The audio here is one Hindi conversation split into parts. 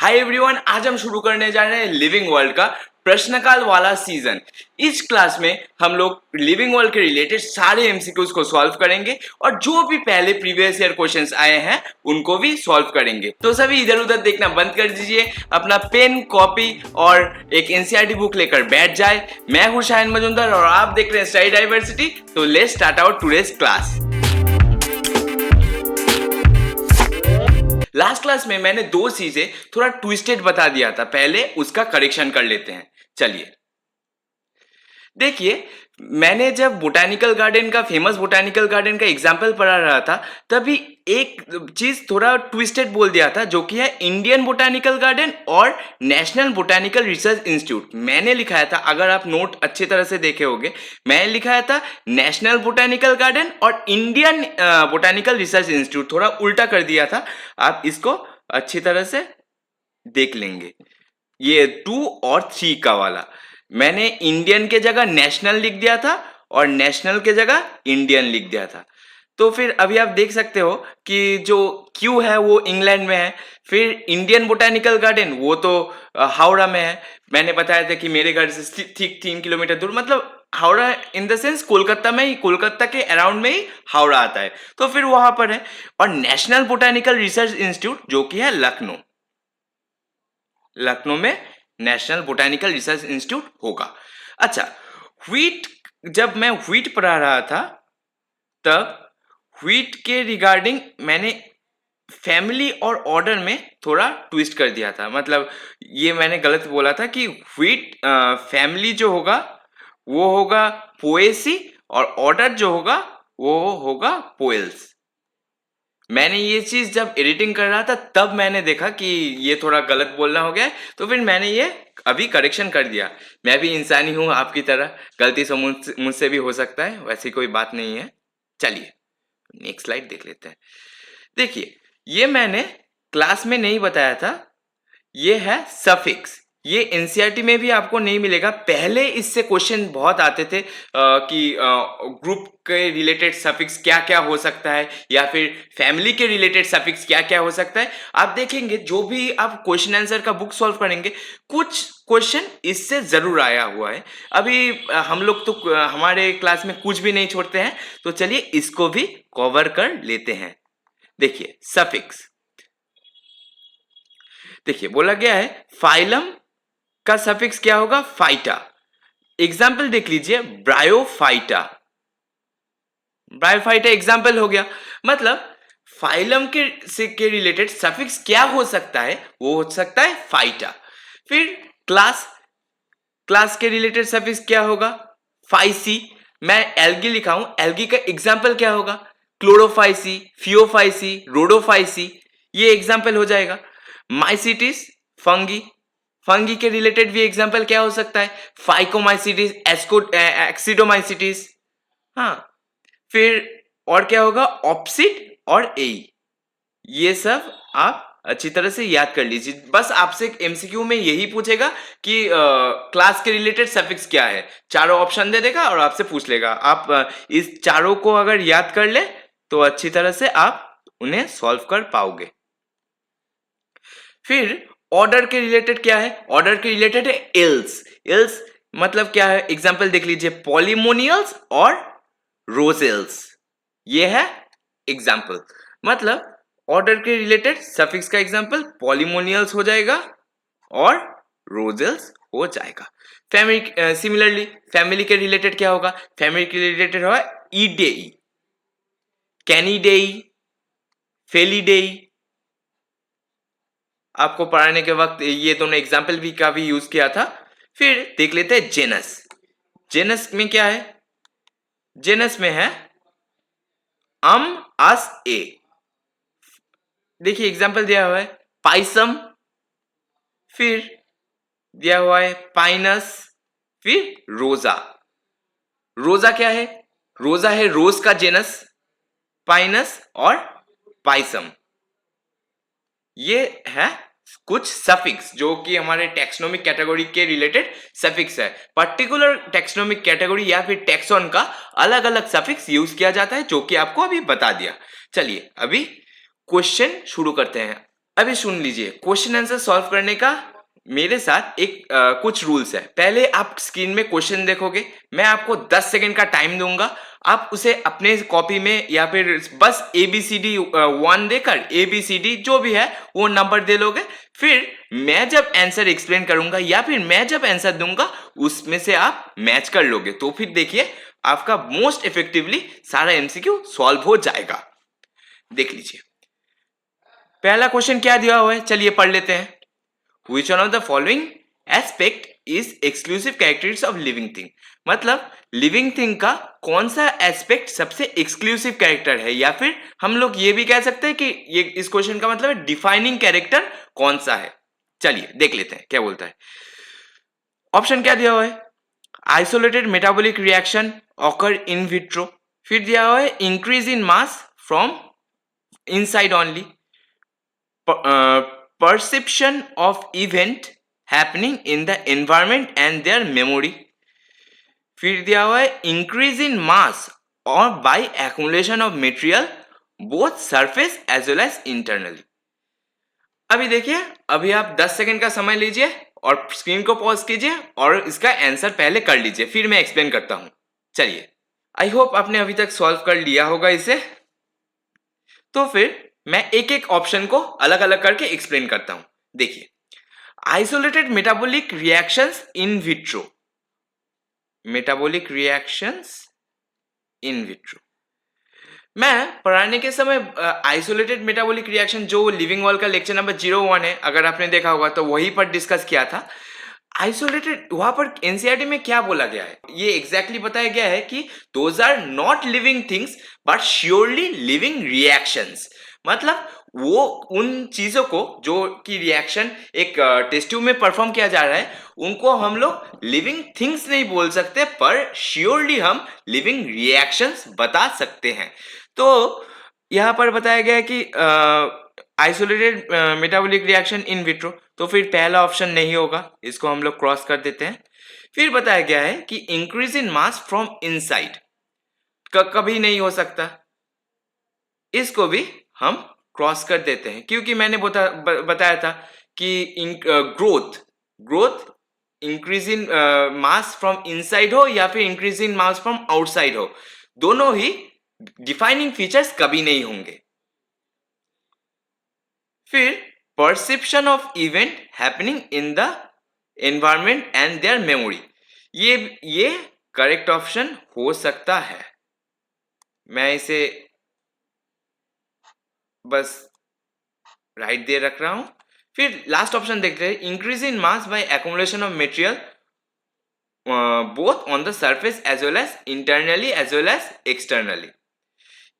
हाय एवरीवन, आज हम शुरू करने जा रहे हैं लिविंग वर्ल्ड का प्रश्नकाल वाला सीजन। इस क्लास में हम लोग लिविंग वर्ल्ड के रिलेटेड सारे एमसीक्यूज को सॉल्व करेंगे और जो भी पहले प्रीवियस ईयर क्वेश्चंस आए हैं उनको भी सॉल्व करेंगे। तो सभी इधर उधर देखना बंद कर दीजिए, अपना पेन कॉपी और एक एनसीईआरटी बुक लेकर बैठ जाए। मैं हूं शाहिन मजुमदार और आप देख रहे हैं स्टडी डाइवर्सिटी। तो let's start our today's class. Last class में मैंने दो चीजें थोड़ा ट्विस्टेड बता दिया था, पहले उसका करेक्शन कर लेते हैं। चलिए देखिए, मैंने जब बोटानिकल गार्डन का फेमस बोटानिकल गार्डन का एग्जाम्पल पढ़ा रहा था तभी एक चीज थोड़ा ट्विस्टेड बोल दिया था, जो कि है इंडियन बोटानिकल गार्डन और नेशनल बोटानिकल रिसर्च इंस्टीट्यूट। मैंने लिखाया था, अगर आप नोट अच्छी तरह से देखे होंगे, मैंने लिखाया था नेशनल बोटानिकल गार्डन और इंडियन बोटानिकल रिसर्च इंस्टीट्यूट, थोड़ा उल्टा कर दिया था। आप इसको अच्छी तरह से देख लेंगे। ये 2 और 3 का वाला मैंने इंडियन के जगह नेशनल लिख दिया था और नेशनल के जगह इंडियन लिख दिया था। तो फिर अभी आप देख सकते हो कि जो क्यू है वो इंग्लैंड में है, फिर इंडियन बोटानिकल गार्डन वो तो हावड़ा में है। मैंने बताया था कि मेरे घर से ठीक 3 किलोमीटर दूर, मतलब Howrah in the sense Kolkata में ही, कोलकाता के अराउंड में ही हावड़ा आता है, तो फिर वहां पर है। और नेशनल बोटानिकल रिसर्च इंस्टीट्यूट जो कि है लखनऊ, लखनऊ में नेशनल बोटानिकल रिसर्च इंस्टीट्यूट होगा। अच्छा, व्हीट, जब मैं व्हीट पढ़ा रहा था तब व्हीट के रिगार्डिंग मैंने फैमिली और ऑर्डर में थोड़ा ट्विस्ट कर दिया था। मतलब ये मैंने गलत बोला था कि व्हीट फैमिली जो होगा वो होगा पोएसी और ऑर्डर जो होगा वो होगा पोएल्स। मैंने ये चीज जब एडिटिंग कर रहा था तब मैंने देखा कि ये थोड़ा गलत बोलना हो गया है, तो फिर मैंने ये अभी करेक्शन कर दिया। मैं भी इंसानी हूं आपकी तरह, गलती से मुझसे भी हो सकता है, वैसी कोई बात नहीं है। चलिए नेक्स्ट स्लाइड देख लेते हैं। देखिए, ये मैंने क्लास में नहीं बताया था, ये है सफिक्स। ये एनसीईआरटी में भी आपको नहीं मिलेगा। पहले इससे क्वेश्चन बहुत आते थे कि ग्रुप के रिलेटेड सफिक्स क्या क्या हो सकता है, या फिर फैमिली के रिलेटेड सफिक्स क्या क्या हो सकता है। आप देखेंगे जो भी आप क्वेश्चन आंसर का बुक सॉल्व करेंगे, कुछ क्वेश्चन इससे जरूर आया हुआ है। अभी हम लोग तो हमारे क्लास में कुछ भी नहीं छोड़ते हैं, तो चलिए इसको भी कवर कर लेते हैं। देखिए सफिक्स, देखिए बोला गया है फाइलम का सफिक्स क्या होगा, फाइटा। एग्जाम्पल देख लीजिए, ब्रायोफाइटा। ब्रायोफाइटा एग्जाम्पल हो गया। मतलब फाइलम के रिलेटेड सफिक्स क्या हो सकता है, वो हो सकता है फाइटा। फिर क्लास के रिलेटेड सफिक्स क्या होगा, फाइसी। मैं एल्गी लिखा हूं, एल्गी का एग्जाम्पल क्या होगा, क्लोरोफाइसी, फियोफाइसी, रोडोफाइसी, ये एग्जाम्पल हो जाएगा। माइसिटिस, फंगी, फंगी के रिलेटेड भी एग्जांपल क्या हो सकता है, फाइकोमाइसिटिस, एक्सिडोमाइसिटिस। हाँ, फिर और क्या होगा, ऑप्सिड और एई। ये सब आप अच्छी तरह से याद कर लीजिए। बस आपसे एमसीक्यू में यही पूछेगा कि क्लास के रिलेटेड सफिक्स क्या है, चारों ऑप्शन दे देगा और आपसे पूछ लेगा। आप इस चारों को अगर याद कर ले तो अच्छी तरह से आप उन्हें सॉल्व कर पाओगे। फिर ऑर्डर के रिलेटेड क्या है, ऑर्डर के रिलेटेड है इल्स। इल्स मतलब क्या है, एग्जांपल देख लीजिए, पॉलीमोनियल्स और रोजेल्स, ये है एग्जांपल। मतलब ऑर्डर के रिलेटेड सफिक्स का एग्जांपल पॉलीमोनियल्स हो जाएगा और रोजेल्स हो जाएगा। फैमिली, सिमिलरली फैमिली के रिलेटेड क्या होगा, फैमिली के रिलेटेड होगा ईडेई, कैनिडेई, फेलिडेई। आपको पढ़ाने के वक्त ये दोनों एग्जाम्पल भी का भी यूज किया था। फिर देख लेते हैं जेनस। जेनस में क्या है, जेनस में है अस ए। देखिए एग्जाम्पल दिया हुआ है पाइसम, फिर दिया हुआ है पाइनस, फिर रोजा। रोजा क्या है, रोजा है रोज का जेनस, पाइनस और पाइसम। ये है कुछ सफिक्स जो कि हमारे टेक्सोनोमिक कैटेगरी के रिलेटेड सफिक्स है। पर्टिकुलर टेक्सोनोमिक कैटेगरी या फिर टेक्सोन का अलग अलग सफिक्स यूज किया जाता है, जो कि आपको अभी बता दिया। चलिए अभी क्वेश्चन शुरू करते हैं। अभी सुन लीजिए, क्वेश्चन आंसर सॉल्व करने का मेरे साथ एक कुछ रूल्स है। पहले आप स्क्रीन में क्वेश्चन देखोगे, मैं आपको 10 सेकंड का टाइम दूंगा, आप उसे अपने कॉपी में या फिर बस ABCD 1 देकर ABCD जो भी है वो नंबर दे लोगे। फिर मैं जब आंसर एक्सप्लेन करूंगा या फिर मैं जब आंसर दूंगा उसमें से आप मैच कर लोगे, तो फिर देखिए आपका मोस्ट इफेक्टिवली सारा MCQ सॉल्व हो जाएगा। देख लीजिए, पहला क्वेश्चन क्या दिया हुआ है, चलिए पढ़ लेते हैं। Which one of the following aspect is exclusive characteristics of living thing? मतलब लिविंग थिंग का कौन सा एस्पेक्ट सबसे एक्सक्लूसिव कैरेक्टर है, या फिर हम लोग ये भी कह सकते हैं कि ये इस क्वेश्चन का मतलब है डिफाइनिंग कैरेक्टर कौन सा है। चलिए देख लेते हैं क्या बोलता है। ऑप्शन क्या दिया हुआ है, isolated metabolic reaction occur in vitro, फिर दिया हुआ है increase in mass from inside only, perception of event happening in the environment and their memory, फिर दिया हुआ है increase in mass or by accumulation of material both surface as well as internally। अभी देखिए, अभी आप 10 सेकंड का समय लीजिए और स्क्रीन को पॉज कीजिए और इसका आंसर पहले कर लीजिए, फिर मैं एक्सप्लेन करता हूं। चलिए, आई होप आपने अभी तक सॉल्व कर लिया होगा इसे। तो फिर मैं एक एक ऑप्शन को अलग अलग करके एक्सप्लेन करता हूं। देखिए, isolated metabolic reactions in vitro, metabolic reactions in vitro, मैं पढ़ाने के समय आइसोलेटेड मेटाबॉलिक रिएक्शन जो लिविंग वॉल का लेक्चर नंबर 01 है, अगर आपने देखा होगा तो वहीं पर डिस्कस किया था। आइसोलेटेड वहां पर एनसीईआरटी में क्या बोला गया है, ये एग्जैक्टली बताया गया है कि those are not living things but surely living reactions. मतलब वो उन चीजों को जो कि रिएक्शन एक टेस्ट ट्यूब में परफॉर्म किया जा रहा है उनको हम लोग लिविंग थिंग्स नहीं बोल सकते, पर श्योरली हम लिविंग रिएक्शंस बता सकते हैं। तो यहाँ पर बताया गया है कि isolated metabolic reaction in vitro, तो फिर पहला ऑप्शन नहीं होगा, इसको हम लोग क्रॉस कर देते हैं। फिर बताया गया है कि increase in mass from inside, कभी नहीं हो सकता, इसको भी हम क्रॉस कर देते हैं, क्योंकि मैंने बताया था कि growth increase in mass from inside हो या फिर increase in mass from outside हो, दोनों ही डिफाइनिंग फीचर्स कभी नहीं होंगे। फिर perception of event happening in the environment and there memory, ये करेक्ट ऑप्शन हो सकता है। मैं इसे बस राइट दे रख रहा हूं। फिर लास्ट ऑप्शन देखते हैं, increase in mass by accumulation of material both on the surface as well as internally as well as externally.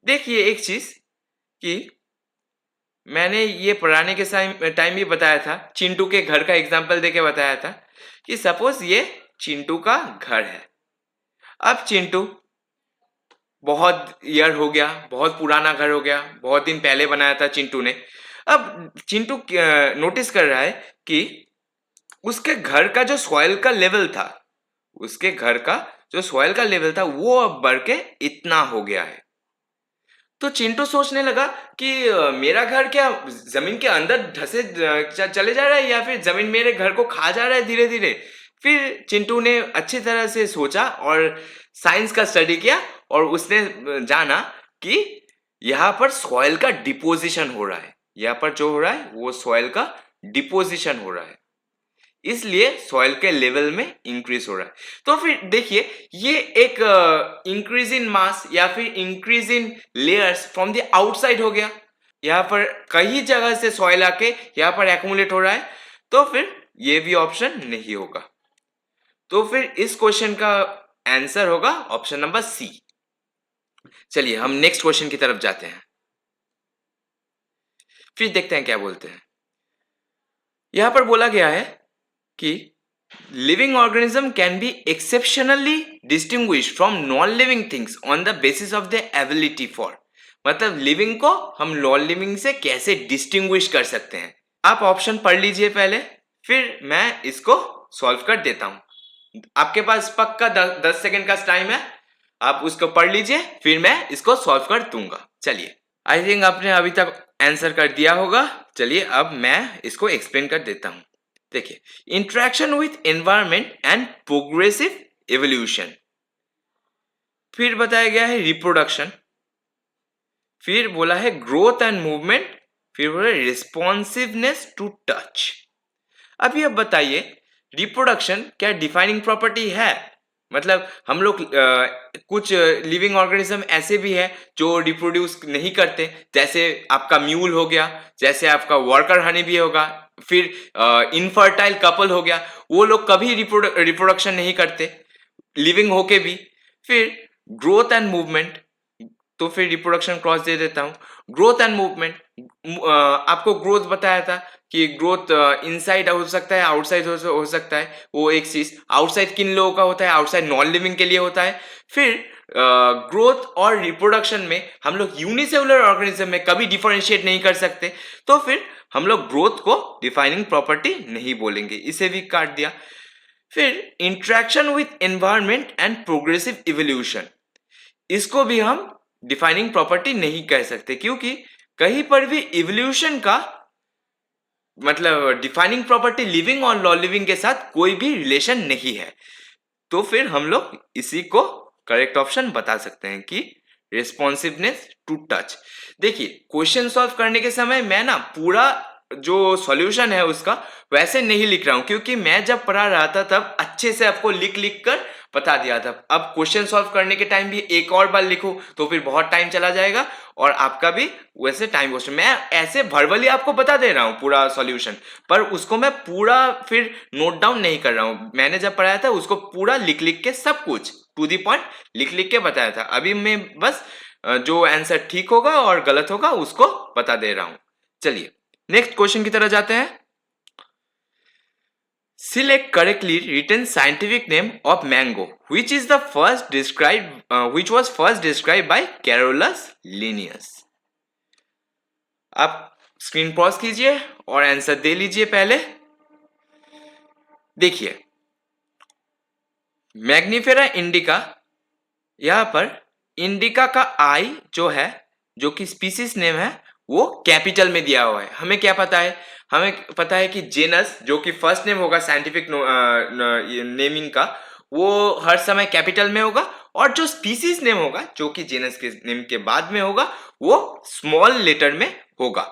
देखिए एक चीज कि मैंने ये पढ़ाने के टाइम भी बताया था, चिंटू के घर का एग्जाम्पल देके बताया था कि सपोज ये चिंटू का घर है। अब चिंटू बहुत ईयर हो गया, बहुत पुराना घर हो गया, बहुत दिन पहले बनाया था चिंटू ने। अब चिंटू नोटिस कर रहा है कि उसके घर का जो सॉइल का लेवल था, उसके घर का जो सॉइल का लेवल था वो अब बढ़ के इतना हो गया है। तो चिंटू सोचने लगा कि मेरा घर क्या जमीन के अंदर धसे चले जा रहा है या फिर जमीन मेरे घर को खा जा रहा है धीरे धीरे। फिर चिंटू ने अच्छी तरह से सोचा और साइंस का स्टडी किया और उसने जाना कि यहाँ पर सॉइल का डिपोजिशन हो रहा है, यहाँ पर जो हो रहा है वो सॉइल का डिपोजिशन हो रहा है, इसलिए सॉइल के लेवल में इंक्रीज हो रहा है। तो फिर देखिए, ये एक इंक्रीज इन मास या फिर increase in layers from the outside हो गया, यहाँ पर कई जगह से सॉइल आके यहाँ पर एक्यूमुलेट हो रहा है, तो फिर ये भी ऑप्शन नहीं होगा। तो फिर इस क्वेश्चन का आंसर होगा ऑप्शन नंबर सी। चलिए हम नेक्स्ट क्वेश्चन की तरफ जाते हैं, फिर देखते हैं क्या बोलते हैं। यहां पर बोला गया है कि living organism can be exceptionally distinguish from non living things on the basis of the ability for, मतलब लिविंग को हम नॉन लिविंग से कैसे डिस्टिंग्विश कर सकते हैं। आप ऑप्शन पढ़ लीजिए पहले, फिर मैं इसको सॉल्व कर देता हूं। आपके पास पक्का 10 सेकंड का टाइम है, आप उसको पढ़ लीजिए, फिर मैं इसको सॉल्व कर दूंगा। चलिए, आई थिंक आपने अभी तक आंसर कर दिया होगा। चलिए अब मैं इसको एक्सप्लेन कर देता हूं। देखिए, interaction with environment and progressive evolution, फिर बताया गया है रिप्रोडक्शन, फिर बोला है ग्रोथ एंड मूवमेंट, फिर बोला रिस्पॉन्सिवनेस टू टच। अभी अब बताइए, रिप्रोडक्शन क्या डिफाइनिंग प्रॉपर्टी है? मतलब हम लोग कुछ लिविंग ऑर्गेनिज्म ऐसे भी है जो रिप्रोड्यूस नहीं करते, जैसे आपका म्यूल हो गया, जैसे आपका वर्कर हनी भी होगा, फिर इनफर्टाइल कपल हो गया, वो लोग कभी रिप्रोडक्शन नहीं करते लिविंग होके भी। फिर ग्रोथ एंड मूवमेंट, तो फिर रिप्रोडक्शन क्रॉस दे देता हूँ। ग्रोथ एंड मूवमेंट, आपको ग्रोथ बताया था कि ग्रोथ इनसाइड हो सकता है, आउटसाइड हो सकता है। वो एक चीज आउटसाइड किन लोगों का होता है, आउटसाइड नॉन लिविंग के लिए होता है। फिर ग्रोथ और रिप्रोडक्शन में हम लोग यूनिसेलुलर ऑर्गेनिज्म में कभी डिफरेंशिएट नहीं कर सकते, तो फिर हम लोग ग्रोथ को डिफाइनिंग प्रॉपर्टी नहीं बोलेंगे, इसे भी काट दिया। फिर interaction with environment and progressive evolution, इसको भी हम डिफाइनिंग प्रॉपर्टी नहीं कह सकते, क्योंकि कहीं पर भी इवोल्यूशन का मतलब डिफाइनिंग प्रॉपर्टी लिविंग और नॉन लिविंग के साथ कोई भी रिलेशन नहीं है। तो फिर हम लोग इसी को करेक्ट ऑप्शन बता सकते हैं कि रिस्पॉन्सिवनेस टू टच। देखिए, क्वेश्चन सॉल्व करने के समय मैं ना पूरा जो सॉल्यूशन है उसका वैसे नहीं लिख रहा हूं, क्योंकि मैं जब पढ़ा रहा था तब अच्छे से आपको लिख लिख कर बता दिया था। अब क्वेश्चन सॉल्व करने के टाइम भी एक और बार लिखूं तो फिर बहुत टाइम चला जाएगा और आपका भी वैसे टाइम वेस्ट। मैं ऐसे वर्बली आपको बता दे रहा हूं पूरा सॉल्यूशन, पर उसको मैं पूरा फिर नोट डाउन नहीं कर रहा हूं। मैंने जब पढ़ाया था उसको पूरा लिख लिख के सब कुछ टू दी पॉइंट लिख लिख के बताया था। अभी मैं बस जो आंसर ठीक होगा और गलत होगा उसको बता दे रहा हूं। चलिए नेक्स्ट क्वेश्चन की तरह जाते हैं। Select correctly written scientific name of mango, which is the first described, which was first described by Carolus Linnaeus. आप स्क्रीन पॉज कीजिए और आंसर दे लीजिए। पहले देखिए, मैग्निफेरा इंडिका, यहां पर इंडिका का आई जो है, जो कि स्पीसीज नेम है, वो कैपिटल में दिया हुआ है। हमें क्या पता है? हमें पता है कि जेनस जो कि फर्स्ट नेम होगा साइंटिफिक नेमिंग का, वो हर समय कैपिटल में होगा, और जो स्पीसीज नेम होगा जो कि जेनस के नेम के बाद में होगा वो स्मॉल लेटर में होगा।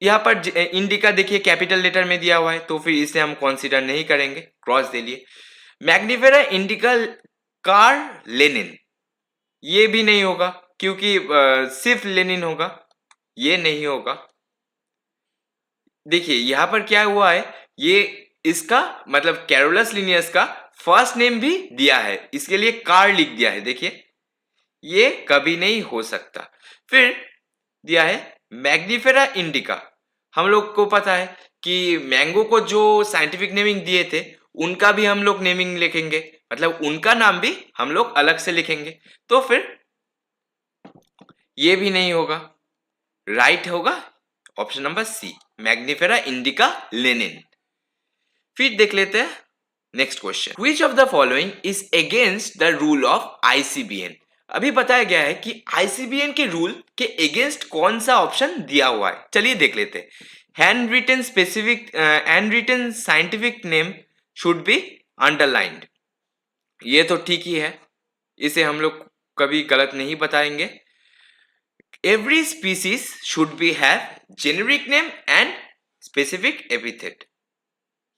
यहाँ पर इंडिका देखिए कैपिटल लेटर में दिया हुआ है, तो फिर इसे हम कंसीडर नहीं करेंगे, क्रॉस दे लिए। मैग्निफेरा इंडिका कार्ल लेनिन, ये भी नहीं होगा क्योंकि सिर्फ लेनिन होगा, ये नहीं होगा। देखिए यहां पर क्या हुआ है, ये इसका मतलब कैरोलस लिनियस का फर्स्ट नेम भी दिया है, इसके लिए कार्ल लिख दिया है। देखिए ये कभी नहीं हो सकता। फिर दिया है मैग्निफेरा इंडिका। हम लोग को पता है कि मैंगो को जो साइंटिफिक नेमिंग दिए थे उनका भी हम लोग नेमिंग लिखेंगे, मतलब उनका नाम भी हम लोग अलग से लिखेंगे, तो फिर ये भी नहीं होगा। राइट होगा option number C, Mangifera indica Linn. फिर देख लेते हैं next question. Which of the following is against the rule of ICBN. अभी बताया गया है कि आईसीबीएन के रूल के अगेंस्ट कौन सा ऑप्शन दिया हुआ है। चलिए देख लेते हैं। Hand written scientific name should be underlined, ये तो ठीक ही है, इसे हम लोग कभी गलत नहीं बताएंगे। Every species should be have generic name and specific epithet,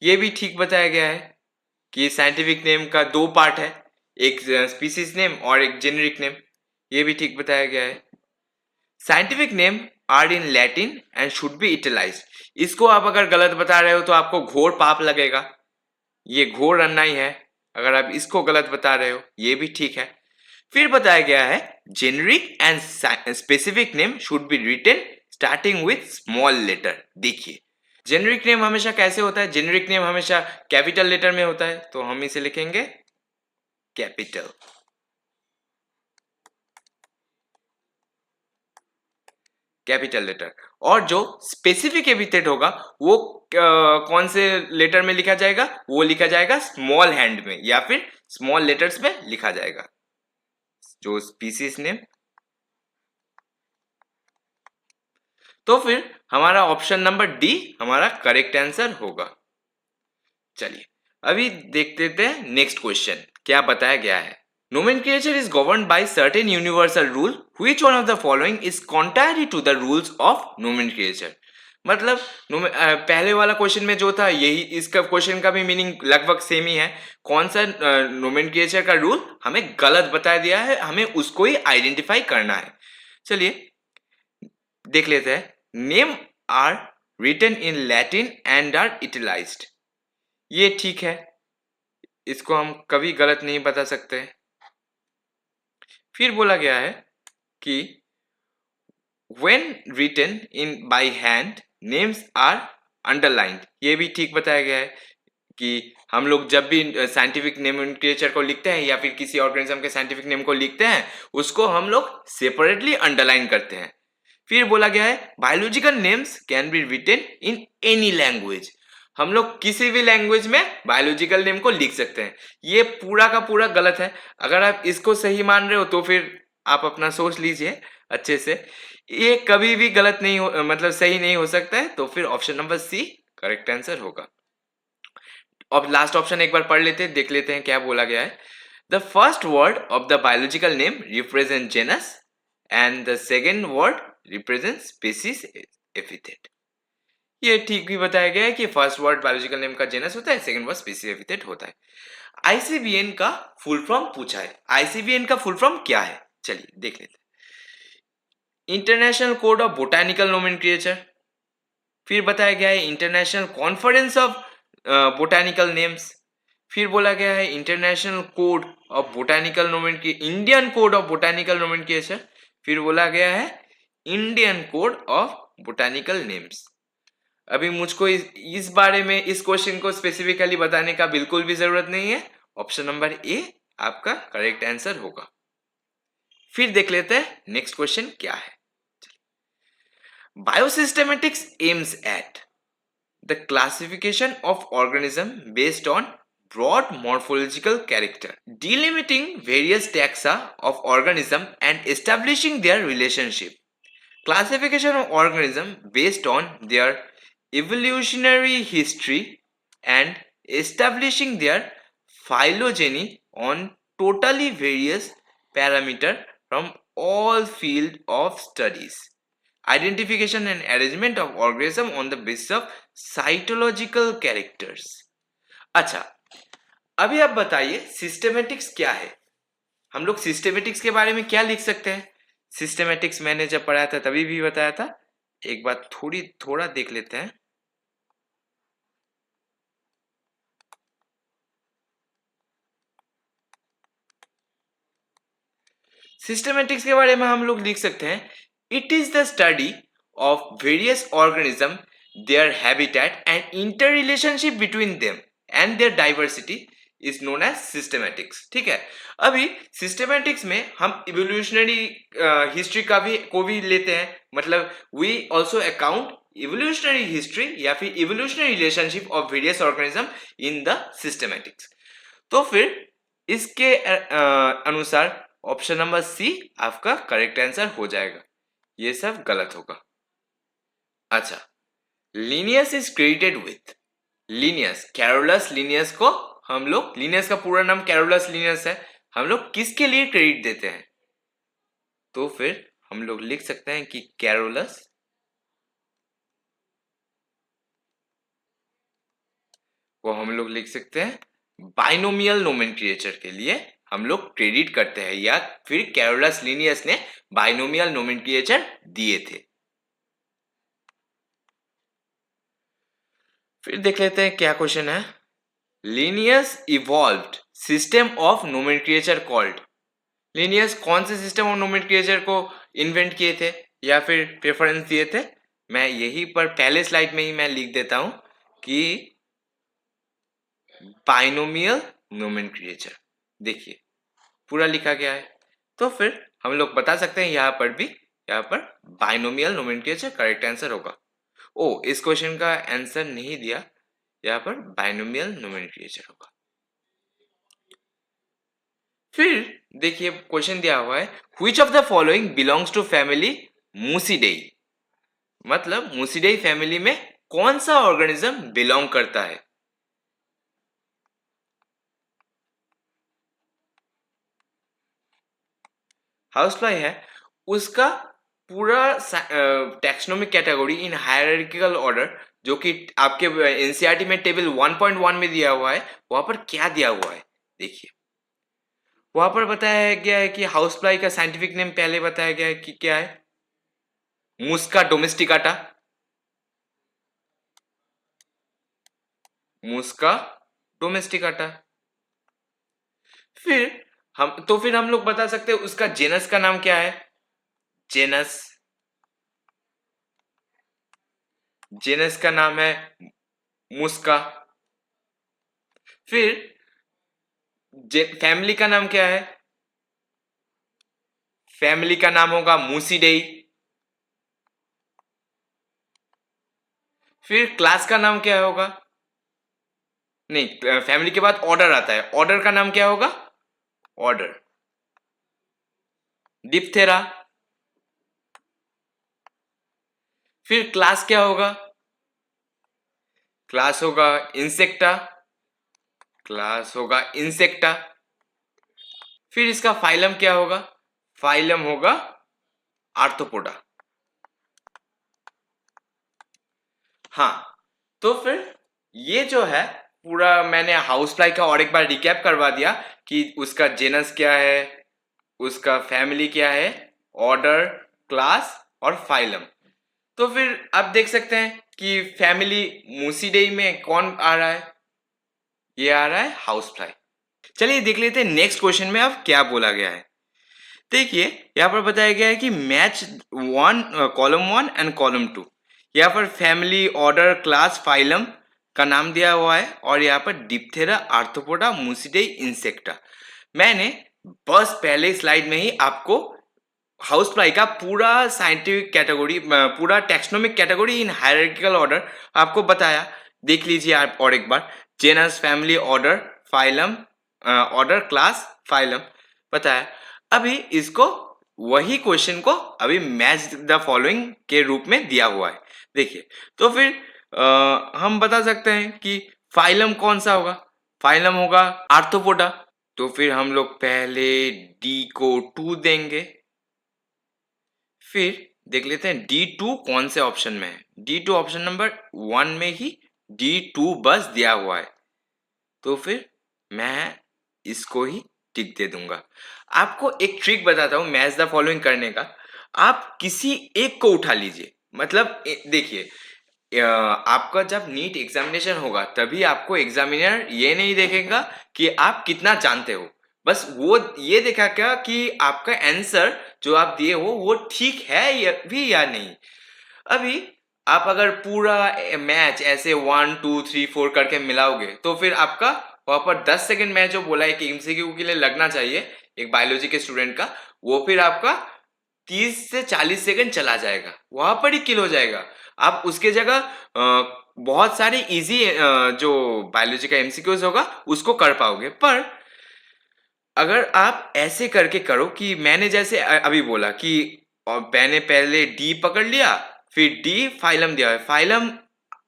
ये भी ठीक बताया गया है कि साइंटिफिक नेम का दो पार्ट है, एक स्पीसीज नेम और एक जेनेरिक नेम, ये भी ठीक बताया गया है। Scientific name are in Latin and should be italicized, इसको आप अगर गलत बता रहे हो तो आपको घोर पाप लगेगा, ये घोर अन्याय है अगर आप इसको गलत बता रहे हो, ये भी ठीक है। फिर बताया गया है generic and specific name should be written starting with small letter. देखिए जेनेरिक नेम हमेशा कैसे होता है, जेनेरिक नेम हमेशा कैपिटल लेटर में होता है, तो हम इसे लिखेंगे कैपिटल। कैपिटल लेटर, और जो स्पेसिफिक एपिथेट होगा वो कौन से लेटर में लिखा जाएगा, वो लिखा जाएगा स्मॉल हैंड में या फिर स्मॉल लेटर्स में लिखा जाएगा। जो स्पीसीज नेम, तो फिर हमारा ऑप्शन नंबर डी हमारा करेक्ट आंसर होगा। चलिए अभी देख लेते हैं नेक्स्ट क्वेश्चन क्या बताया गया है। Nomenclature is governed by certain universal rule. Which one of the following is contrary to the rules of nomenclature? मतलब पहले वाला क्वेश्चन में जो था यही इसका क्वेश्चन का भी मीनिंग लगभग सेम ही है। कौन सा नोमेनक्लेचर का रूल हमें गलत बता दिया है, हमें उसको ही आइडेंटिफाई करना है। चलिए देख लेते हैं। Name are written in Latin and are italicized, ये ठीक है, इसको हम कभी गलत नहीं बता सकते। फिर बोला गया है कि when written in by hand names are underlined, ये भी ठीक बताया गया है कि हम लोग जब भी साइंटिफिक नोमेनक्लेचर को लिखते हैं या फिर किसी ऑर्गेनिज्म के साइंटिफिक नेम को लिखते हैं उसको हम लोग सेपरेटली अंडरलाइन करते हैं। फिर बोला गया है biological names can be written in any language, हम लोग किसी भी लैंग्वेज में बायोलॉजिकल नेम को लिख सकते हैं। ये पूरा का पूरा गलत है। अगर आप इसको सही मान रहे हो तो फिर आप अपना सोच लीजिए अच्छे से, ये कभी भी गलत नहीं हो मतलब सही नहीं हो सकता है। तो फिर option number C correct answer होगा। अब लास्ट ऑप्शन एक बार पढ़ लेते हैं, देख लेते हैं क्या बोला गया है। The first word of the biological name represent genus and the second word represent species epithet, ये ठीक भी बताया गया है कि फर्स्ट वर्ड बायोलॉजिकल नेम का जेनस होता है, सेकंड वर्ड स्पीसीज एपिथेट होता है। आईसीबीएन का फुल फॉर्म पूछा है, आईसीबीएन का फुल फॉर्म क्या है, चलिए देख लेते हैं। International code of botanical nomenclature, फिर बताया गया है international conference of botanical names, फिर बोला गया है international code of botanical nomenclature, Indian code of botanical nomenclature, फिर बोला गया है Indian code of botanical names. अभी मुझको इस बारे में इस क्वेश्चन को स्पेसिफिकली बताने का बिल्कुल भी जरूरत नहीं है। ऑप्शन नंबर ए आपका करेक्ट आंसर होगा। फिर देख लेते हैं नेक्स्ट क्वेश्चन क्या है। Biosystematics aims at the classification of organism based on broad morphological character, delimiting various taxa of organism and establishing their relationship. Classification of organism based on their evolutionary history and establishing their phylogeny on totally various parameters from all field of studies. Identification and arrangement of organism on the basis of cytological characters. अच्छा, अभी आप बताइए सिस्टेमेटिक्स क्या है, हम लोग सिस्टेमेटिक्स के बारे में क्या लिख सकते हैं। सिस्टेमेटिक्स मैंने जब पढ़ाया था तभी भी बताया था, एक बार थोड़ा देख लेते हैं। सिस्टेमेटिक्स के बारे में हम लोग लिख सकते हैं, it is the study of various organism, their habitat and inter relationship between them and their diversity is known as systematics. ठीक है, अभी सिस्टेमेटिक्स में हम इवोल्यूशनरी हिस्ट्री को भी लेते हैं, मतलब we also account evolutionary history या फिर evolutionary relationship of various organism in the systematics. तो फिर इसके अनुसार ऑप्शन नंबर सी आपका करेक्ट आंसर हो जाएगा, ये सब गलत होगा। अच्छा, Linnaeus is credited with Linnaeus, Carolus Linnaeus को हम लोग, लिनियस का पूरा नाम कैरोलस लिनियस है, हम लोग किसके लिए क्रेडिट देते हैं, तो फिर हम लोग लिख सकते हैं कि कैरोलस को हम लोग लिख सकते हैं बाइनोमियल नोमेनक्लेचर के लिए हम लोग क्रेडिट करते हैं, या फिर कैरोलस लिनियस ने बाइनोमियल नोमेनक्लेचर दिए थे। फिर देख लेते हैं क्या क्वेश्चन है। Linnaeus evolved system of nomenclature called, Linnaeus कौन से सिस्टम ऑफ नोमेनक्लेचर को इन्वेंट किए थे या फिर प्रेफरेंस दिए थे, मैं यहीं पर पहले स्लाइड में ही मैं लिख देता हूं कि बाइनोमियल नोमेनक्लेचर, देखिए पूरा लिखा गया है। तो फिर हम लोग बता सकते हैं यहाँ पर भी, यहाँ पर बाइनोमियल नोमेनक्लेचर करेक्ट आंसर होगा। ओ, इस क्वेश्चन का आंसर नहीं दिया, यहाँ पर बाइनोमियल नोमेनक्लेचर होगा। फिर देखिए क्वेश्चन दिया हुआ है, which of the following belongs to family Muscidae, मतलब मूसिडेई फैमिली में कौन सा ऑर्गेनिज्म बिलोंग करता है? हाउस फ्लाई है, उसका पूरा taxonomic category in hierarchical order जो कि आपके एनसीईआरटी में टेबल 1.1 में दिया हुआ है, वहां पर क्या दिया हुआ है देखिए। वहां पर बताया गया है कि हाउस फ्लाई का साइंटिफिक नेम पहले बताया गया है कि क्या है, मुस्का डोमेस्टिकाटा। मुस्का डोमेस्टिकाटा। फिर हम लोग बता सकते हैं उसका जेनस का नाम क्या है। जेनस जेनस का नाम है मुस्का। फिर फैमिली का नाम क्या है? फैमिली का नाम होगा मूसिडेई। फिर क्लास का नाम क्या होगा? नहीं, फैमिली के बाद ऑर्डर आता है, ऑर्डर का नाम क्या होगा? ऑर्डर डिप्थेरा। फिर क्लास क्या होगा? क्लास होगा इंसेक्टा। क्लास होगा इंसेक्टा। फिर इसका फाइलम क्या होगा? फाइलम होगा आर्थ्रोपोडा। हाँ, तो फिर ये जो है पूरा मैंने हाउस फ्लाई का और एक बार रिकैप करवा दिया कि उसका जेनस क्या है, उसका फैमिली क्या है, ऑर्डर, क्लास और फाइलम। तो फिर आप देख सकते हैं कि फैमिली मूसिडेई में कौन आ रहा है? ये आ रहा है हाउस फ्लाई। चलिए देख लेते हैं नेक्स्ट क्वेश्चन में अब क्या बोला गया है। देखिए यहाँ पर बताया गया है कि match one, column 1 and column 2। यहाँ पर फैमिली, ऑर्डर, क्लास, फाइलम का नाम दिया हुआ है और यहाँ पर डिप्थेरा, आर्थ्रोपोडा, मूसिडेई, इंसेक्टा। मैंने बस पहले स्लाइड में ही आपको हाउस फ्लाई का पूरा साइंटिफिक कैटेगरी, पूरा taxonomic category in hierarchical order आपको बताया। देख लीजिए आप और एक बार, genus, family, order, phylum, order, class, phylum बताया। अभी इसको वही क्वेश्चन को अभी मैच द फॉलोइंग के रूप में दिया हुआ है। देखिए तो फिर हम बता सकते हैं कि फाइलम कौन सा होगा। फाइलम होगा आर्थ्रोपोडा। तो फिर हम लोग पहले डी को 2 देंगे। फिर देख लेते हैं D2 कौन से ऑप्शन में है। D2 ऑप्शन नंबर 1 में ही D2 बस दिया हुआ है, तो फिर मैं इसको ही टिक दे दूंगा। आपको एक ट्रिक बताता हूं मैच द फॉलोइंग करने का। आप किसी एक को उठा लीजिए, मतलब देखिए आपका जब नीट एग्जामिनेशन होगा तभी आपको एग्जामिनर ये नहीं देखेगा कि आप कितना जानते हो, बस वो ये देखेगा कि आपका आंसर जो आप दिए हो वो ठीक है या भी या नहीं। अभी आप अगर पूरा मैच ऐसे 1 2 3 4 करके मिलाओगे तो फिर आपका वहां पर 10 सेकंड मैच जो बोला है कि एमसीक्यू के लिए लगना चाहिए एक बायोलॉजी के स्टूडेंट का, वो फिर आपका 30 से 40 सेकंड चला जाएगा, वहां पर ही किल हो जाएगा। आप उसके जगह बहुत सारे इजी जो बायोलॉजी का एमसीक्यूज होगा उसको कर पाओगे। पर अगर आप ऐसे करके करो कि मैंने जैसे अभी बोला कि मैंने पहले डी पकड़ लिया, फिर डी फाइलम दिया है, फाइलम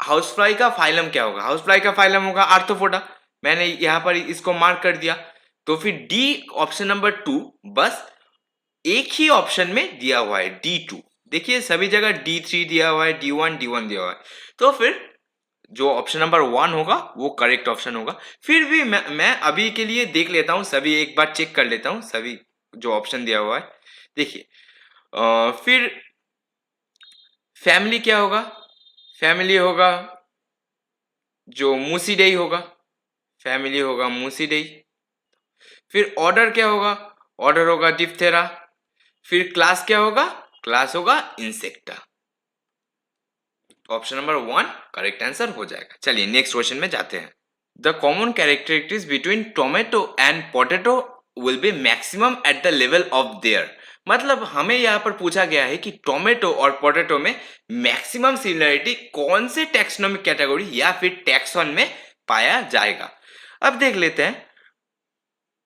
हाउस फ्लाई का फाइलम क्या होगा? हाउस फ्लाई का फाइलम होगा आर्थ्रोपोडा। मैंने यहाँ पर इसको मार्क कर दिया। तो फिर डी ऑप्शन नंबर 2 बस एक ही ऑप्शन में दिया हुआ है D2। देखिए सभी जगह D3 दिया हुआ है, D1 दिया हुआ है। तो फिर जो ऑप्शन नंबर 1 होगा वो करेक्ट ऑप्शन होगा। फिर भी मैं अभी के लिए देख लेता हूँ, सभी एक बार चेक कर लेता हूँ सभी जो ऑप्शन दिया हुआ है। देखिए फिर फैमिली क्या होगा? फैमिली होगा जो मूसिडेई होगा। फैमिली होगा मूसिडेई। फिर ऑर्डर क्या होगा? ऑर्डर होगा डिप्थेरा। फिर क्लास क्या होगा? क्लास होगा insecta. Option number 1 correct answer हो जाएगा। चलिए नेक्स्ट क्वेश्चन में जाते हैं। The common characteristics between tomato and potato will be maximum at the level of their. मतलब हमें यहाँ पर पूछा गया है कि टोमेटो और पोटैटो में मैक्सिमम सिमिलरिटी कौन से टैक्सोनॉमिक कैटेगरी या फिर टैक्सॉन में पाया जाएगा। अब देख लेते हैं,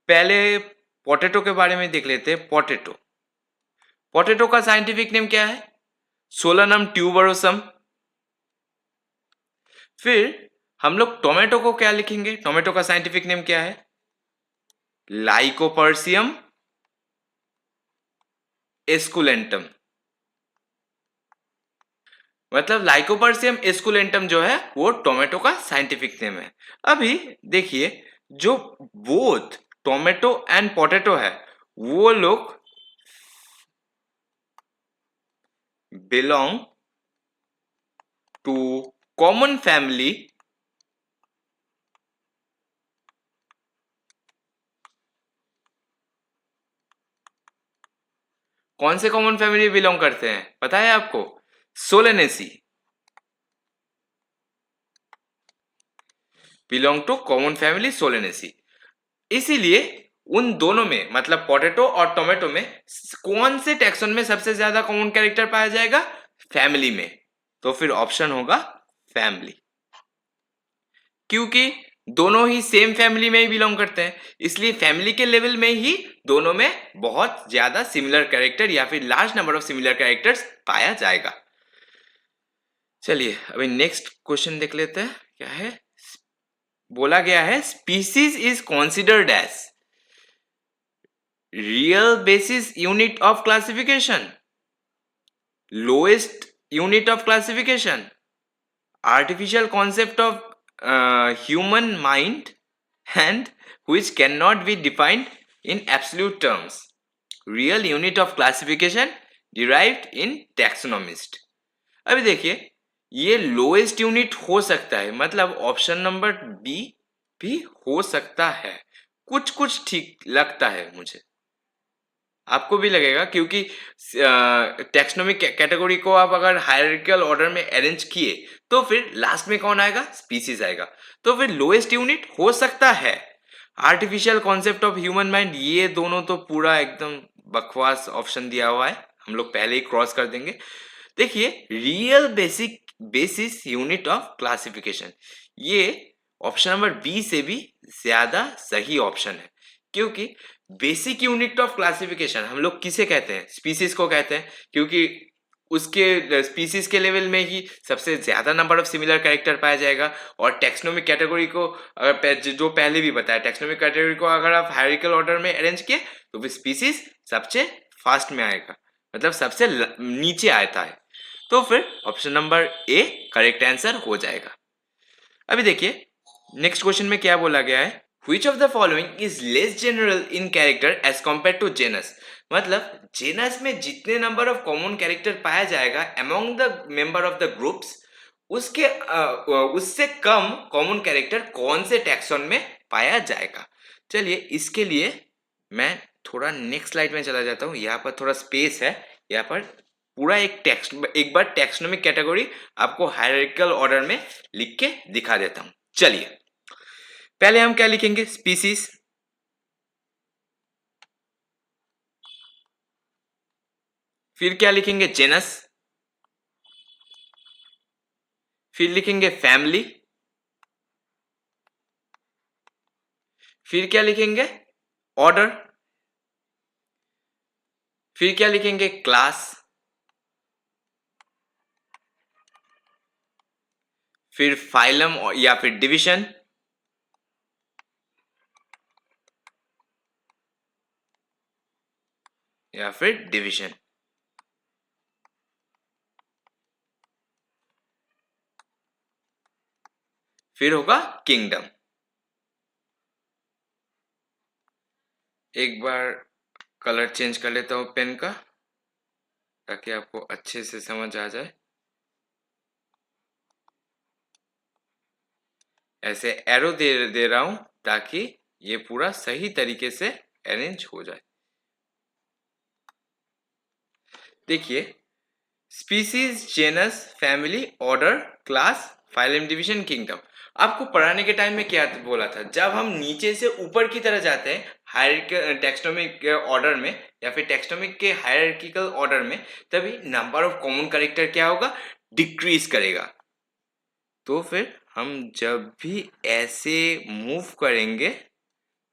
पहले पोटैटो के बारे में देख लेते हैं। पोटैटो, पोटैटो का साइंटिफिक नेम क्या है? Solanum tuberosum. फिर हम लोग टोमेटो को क्या लिखेंगे? टोमेटो का साइंटिफिक नेम क्या है? लाइकोपर्सियम एस्कुलेंटम। मतलब लाइकोपर्सियम एस्कुलेंटम जो है वो टोमेटो का साइंटिफिक नेम है। अभी देखिए, जो बोथ टोमेटो एंड पोटैटो है वो लोग बिलोंग टू कॉमन फैमिली कौन से कॉमन फैमिली बिलोंग करते हैं पता है आपको? Solanaceae belong to common family Solanaceae. इसीलिए उन दोनों में मतलब पोटैटो और टोमेटो में कौन से टैक्सोन में सबसे ज्यादा कॉमन कैरेक्टर पाया जाएगा? फैमिली में। तो फिर ऑप्शन होगा फैमिली, क्योंकि दोनों ही सेम फैमिली में ही बिलोंग करते हैं, इसलिए फैमिली के लेवल में ही दोनों में बहुत ज्यादा सिमिलर कैरेक्टर या फिर large number of similar characters पाया जाएगा। चलिए अभी नेक्स्ट क्वेश्चन देख लेते हैं क्या है। बोला गया है species is considered as real basis unit of classification, lowest unit of classification, artificial concept of human mind, and which cannot be defined in absolute terms, real unit of classification derived in taxonomist। अभी देखिए, ये लोएस्ट यूनिट हो सकता है, मतलब ऑप्शन नंबर बी भी हो सकता है। कुछ कुछ ठीक लगता है मुझे, आपको भी लगेगा, क्योंकि टेक्सोनोमिक कैटेगरी को आप अगर हायरार्किकल ऑर्डर में अरेंज किए तो फिर लास्ट में कौन आएगा? स्पीसीज आएगा। तो फिर लोएस्ट यूनिट हो सकता है। Artificial concept of human mind, ये दोनों तो पूरा एकदम बकवास ऑप्शन दिया हुआ है, हम लोग पहले ही क्रॉस कर देंगे। देखिए, real basis unit of classification, ये ऑप्शन नंबर बी से भी ज्यादा सही ऑप्शन है, क्योंकि बेसिक यूनिट ऑफ क्लासिफिकेशन हम लोग किसे कहते हैं? स्पीसीज को कहते हैं, क्योंकि उसके स्पीसीज के लेवल में ही सबसे ज्यादा नंबर ऑफ सिमिलर कैरेक्टर पाया जाएगा। और टेक्सोनोमिक कैटेगरी को अगर जो पहले भी बताया, टेक्सोनोमिक कैटेगरी को अगर आप हायरार्किकल ऑर्डर में अरेंज किए तो फिर स्पीसीज सबसे फास्ट में आएगा, मतलब सबसे नीचे आता है। तो फिर option number A correct answer हो जाएगा। अभी देखिए नेक्स्ट क्वेश्चन में क्या बोला गया है, Which of the following is less general in character as compared to genus? मतलब जेनस में जितने नंबर ऑफ कॉमन कैरेक्टर पाया जाएगा among the member of the groups, उसके उससे कम कॉमन कैरेक्टर कौन से टैक्सॉन में पाया जाएगा। चलिए इसके लिए मैं थोड़ा नेक्स्ट स्लाइड में चला जाता हूँ, यहाँ पर थोड़ा स्पेस है, यहाँ पर पूरा एक बार टैक्सोनोमिक कैटेगरी आपको हायरार्किकल ऑर्डर में लिख के दिखा देता हूँ। चलिए पहले हम क्या लिखेंगे? स्पीसीज, फिर क्या लिखेंगे? जेनस, फिर लिखेंगे फैमिली, फिर क्या लिखेंगे? ऑर्डर, फिर क्या लिखेंगे? क्लास, फिर फाइलम या फिर डिवीजन, या फिर डिवीजन, फिर होगा किंगडम। एक बार कलर चेंज कर लेता हूं पेन का, ताकि आपको अच्छे से समझ आ जाए। ऐसे एरो दे रहा हूं ताकि ये पूरा सही तरीके से अरेंज हो जाए। देखिए, species, genus, family, order, class, phylum, division, kingdom. आपको पढ़ाने के टाइम में क्या बोला था? जब हम नीचे से ऊपर की तरह जाते हैं हायरार्किकल टेक्सोनोमिक ऑर्डर में या फिर टेक्सोनोमिक के हायरार्किकल ऑर्डर में, तभी नंबर ऑफ कॉमन कैरेक्टर क्या होगा? डिक्रीज करेगा। तो फिर हम जब भी ऐसे मूव करेंगे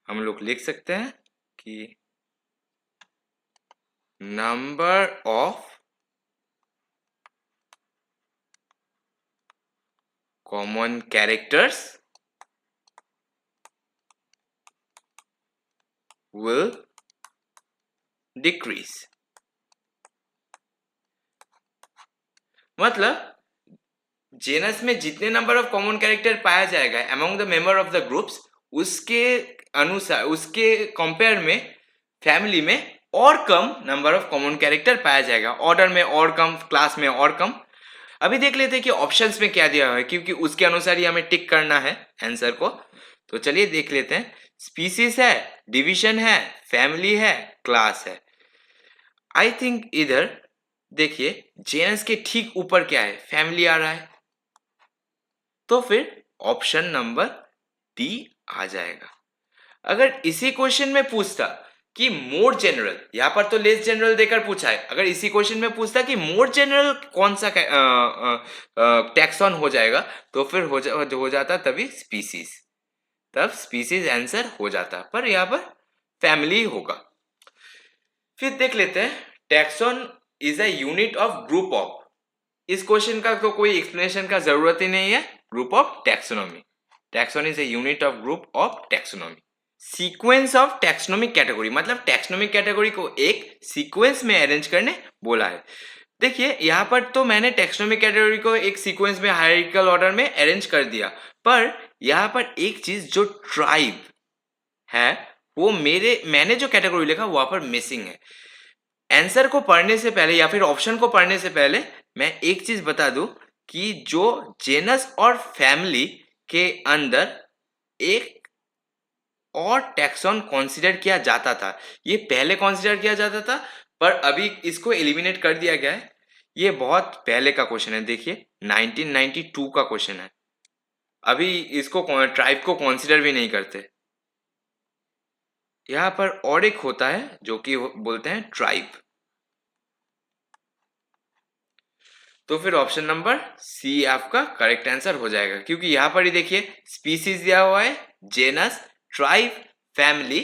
हम लोग लिख सकते हैं कि number of common characters will decrease. मतलब जेनस में जितने नंबर ऑफ कॉमन कैरेक्टर पाया जाएगा among the member of the groups, उसके अनुसार, उसके कंपेयर में फैमिली में और कम नंबर ऑफ कॉमन कैरेक्टर पाया जाएगा, ऑर्डर में और कम, क्लास में और कम। अभी देख लेते हैं कि ऑप्शंस में क्या दिया हुआ है, क्योंकि उसके अनुसार ही हमें टिक करना है आंसर को। तो चलिए देख लेते हैं। स्पीसीज है, डिवीजन है, फैमिली है, क्लास है। आई थिंक इधर देखिए जेनस के ठीक ऊपर क्या है, फैमिली आ रहा है, तो फिर ऑप्शन नंबर डी आ जाएगा। अगर इसी क्वेश्चन में पूछता कि मोर जनरल, यहां पर तो लेस जनरल देकर पूछा है, अगर इसी क्वेश्चन में पूछता कि मोर जनरल कौन सा टैक्सॉन हो जाएगा, तो फिर हो जाता तभी स्पीसीज, तब स्पीसीज आंसर हो जाता, पर यहां पर फैमिली होगा। फिर देख लेते हैं, taxon is a unit of group of. इस क्वेश्चन का तो कोई एक्सप्लेनेशन का जरूरत ही नहीं है, group of taxonomy. Taxon is a unit of group of taxonomy. Sequence of taxonomic category, मतलब टैक्सोनॉमिक कैटेगरी को एक सीक्वेंस में अरेंज करने बोला है। देखिए यहाँ पर तो मैंने टैक्सोनॉमिक कैटेगरी को एक सीक्वेंस में हायरार्किकल ऑर्डर में अरेंज कर दिया, पर यहाँ पर एक चीज जो ट्राइब है, वो मैंने जो कैटेगरी लिखा वहां पर मिसिंग है। आंसर को पढ़ने से पहले या फिर ऑप्शन को पढ़ने से पहले मैं एक चीज बता दूं कि जो जेनस और फैमिली के अंदर एक और टैक्सॉन कंसीडर किया जाता था, ये पहले कंसीडर किया जाता था, पर अभी इसको एलिमिनेट कर दिया गया है। ये बहुत पहले का क्वेश्चन है, देखिए 1992 का क्वेश्चन है। अभी इसको ट्राइब को कंसीडर भी नहीं करते। यहाँ पर और एक होता है जो कि बोलते हैं ट्राइब। तो फिर ऑप्शन नंबर सी आपका करेक्ट आंसर हो जाएगा, क्योंकि यहां पर ही देखिए स्पीसीज दिया हुआ है, जेनस, ट्राइब, फैमिली,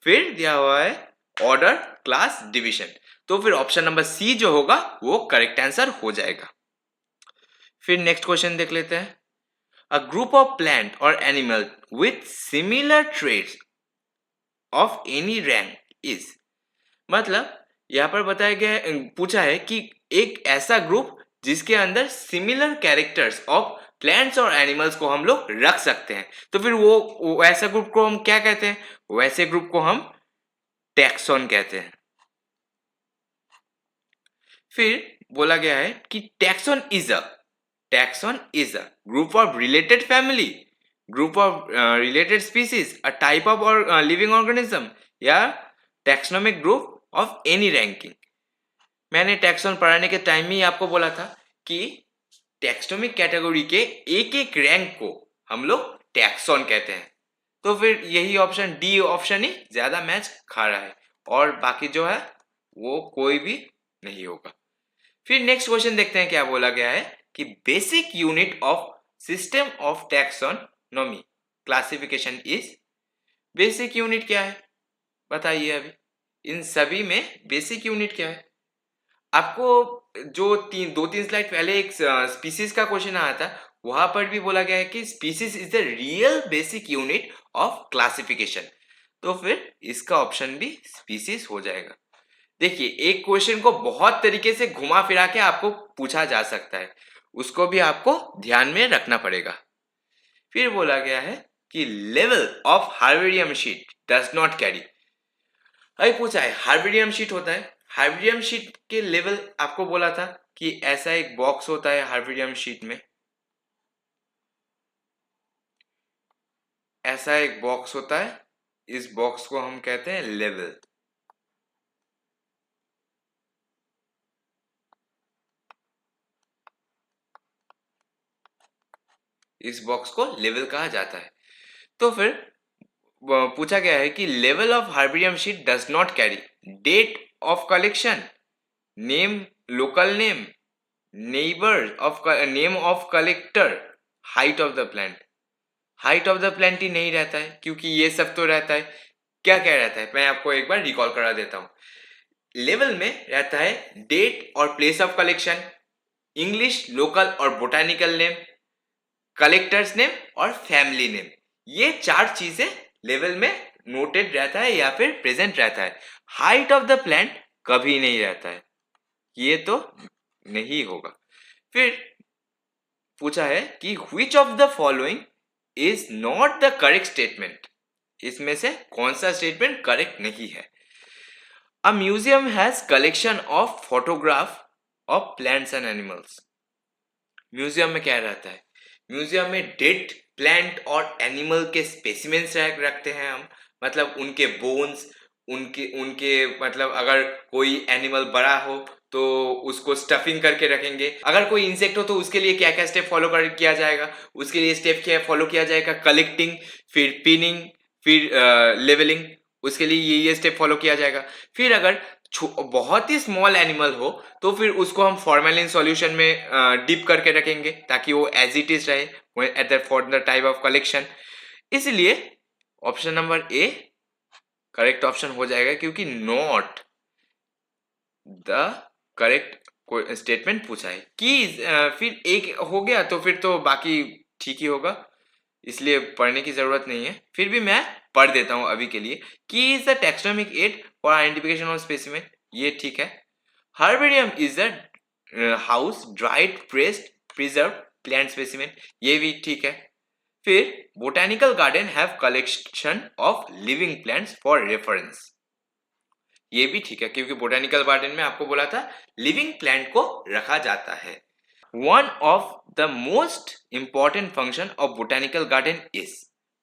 फिर दिया हुआ है ऑर्डर, क्लास, डिवीजन। तो फिर ऑप्शन नंबर सी जो होगा वो करेक्ट आंसर हो जाएगा। फिर नेक्स्ट क्वेश्चन देख लेते हैं। अ ग्रुप ऑफ प्लांट और animal with similar traits of any rank is, मतलब यहां पर बताया गया है, पूछा है कि एक ऐसा ग्रुप जिसके अंदर सिमिलर कैरेक्टर्स ऑफ प्लांट्स और एनिमल्स को हम लोग रख सकते हैं, तो फिर वो ऐसा ग्रुप को हम क्या कहते हैं? वैसे ग्रुप को हम टैक्सॉन कहते हैं। फिर बोला गया है कि taxon is a group of related family, group of related species, a type of living organism, या taxonomic group of any ranking. मैंने टैक्सॉन पढ़ाने के टाइम ही आपको बोला था कि टैक्सोनॉमिक कैटेगरी के एक एक रैंक को हम लोग टैक्सॉन कहते हैं। तो फिर यही ऑप्शन डी ऑप्शन ही ज्यादा मैच खा रहा है, और बाकी जो है वो कोई भी नहीं होगा। फिर नेक्स्ट क्वेश्चन देखते हैं क्या बोला गया है कि basic unit of system of taxonomy classification is. Basic unit क्या है बताइए? अभी इन सभी में बेसिक यूनिट क्या है? आपको जो दो तीन स्लाइड पहले एक स्पीसीज का क्वेश्चन आया था, वहां पर भी बोला गया है कि species is the real basic unit of classification. तो फिर इसका ऑप्शन भी स्पीसीज हो जाएगा। देखिए एक क्वेश्चन को बहुत तरीके से घुमा फिरा के आपको पूछा जा सकता है, उसको भी आपको ध्यान में रखना पड़ेगा। फिर बोला गया है कि लेवल of herbarium sheet does not carry. अभी पूछा है हार्वेरियम शीट होता है, हार्वेरियम शीट के लेवल आपको बोला था कि ऐसा एक बॉक्स होता है हार्वेरियम शीट में, ऐसा एक बॉक्स होता है, इस बॉक्स को हम कहते हैं लेवल। इस बॉक्स को लेवल कहा जाता है। तो फिर पूछा गया है कि लेवल of herbarium sheet does not carry date of collection, name, local name, number of name of collector, height of the plant. Height of the plant ही नहीं रहता है, क्योंकि ये सब तो रहता है। क्या क्या रहता है मैं आपको एक बार रिकॉल करा देता हूं। लेवल में रहता है डेट और place of collection, English, local और बोटानिकल नेम, कलेक्टर्स नेम और फैमिली नेम, ये 4 चीजें लेवल में नोटेड रहता है या फिर प्रेजेंट रहता है। हाइट ऑफ द प्लांट कभी नहीं रहता है, ये तो नहीं होगा। फिर पूछा है कि which of the following is not the correct statement, इसमें से कौन सा स्टेटमेंट करेक्ट नहीं है। A museum has collection of photograph of plants and animals। Museum में क्या रहता है, म्यूजियम में डेड प्लांट और एनिमल के स्पेसिमेंस रखते हैं हम, मतलब उनके बोन्स, उनके उनके मतलब अगर कोई एनिमल बड़ा हो तो उसको स्टफिंग करके रखेंगे, अगर कोई इंसेक्ट हो तो उसके लिए क्या क्या स्टेप फॉलो किया जाएगा, उसके लिए स्टेप क्या फॉलो किया जाएगा, कलेक्टिंग, फिर पिनिंग, फिर लेवलिंग, उसके लिए ये स्टेप फॉलो किया जाएगा। फिर अगर बहुत ही स्मॉल एनिमल हो तो फिर उसको हम फॉर्मेलिन सॉल्यूशन में डिप करके रखेंगे ताकि वो एज इट इज रहे at the for the type of collection. इसलिए option number A correct option हो जाएगा, क्योंकि नॉट द करेक्ट स्टेटमेंट पूछा है कि फिर एक हो गया तो फिर तो बाकी ठीक ही होगा, इसलिए पढ़ने की जरूरत नहीं है। फिर भी मैं पढ़ देता हूं अभी के लिए key is the taxonomic aid for identification of specimen, ये ठीक है। Herbarium is the house dried pressed preserve plant specimen, ये भी ठीक है। फिर botanical garden have collection of living plants for reference, ये भी ठीक है, क्योंकि बोटानिकल गार्डन में आपको बोला था लिविंग प्लांट को रखा जाता है। One of the most important function of botanical garden is,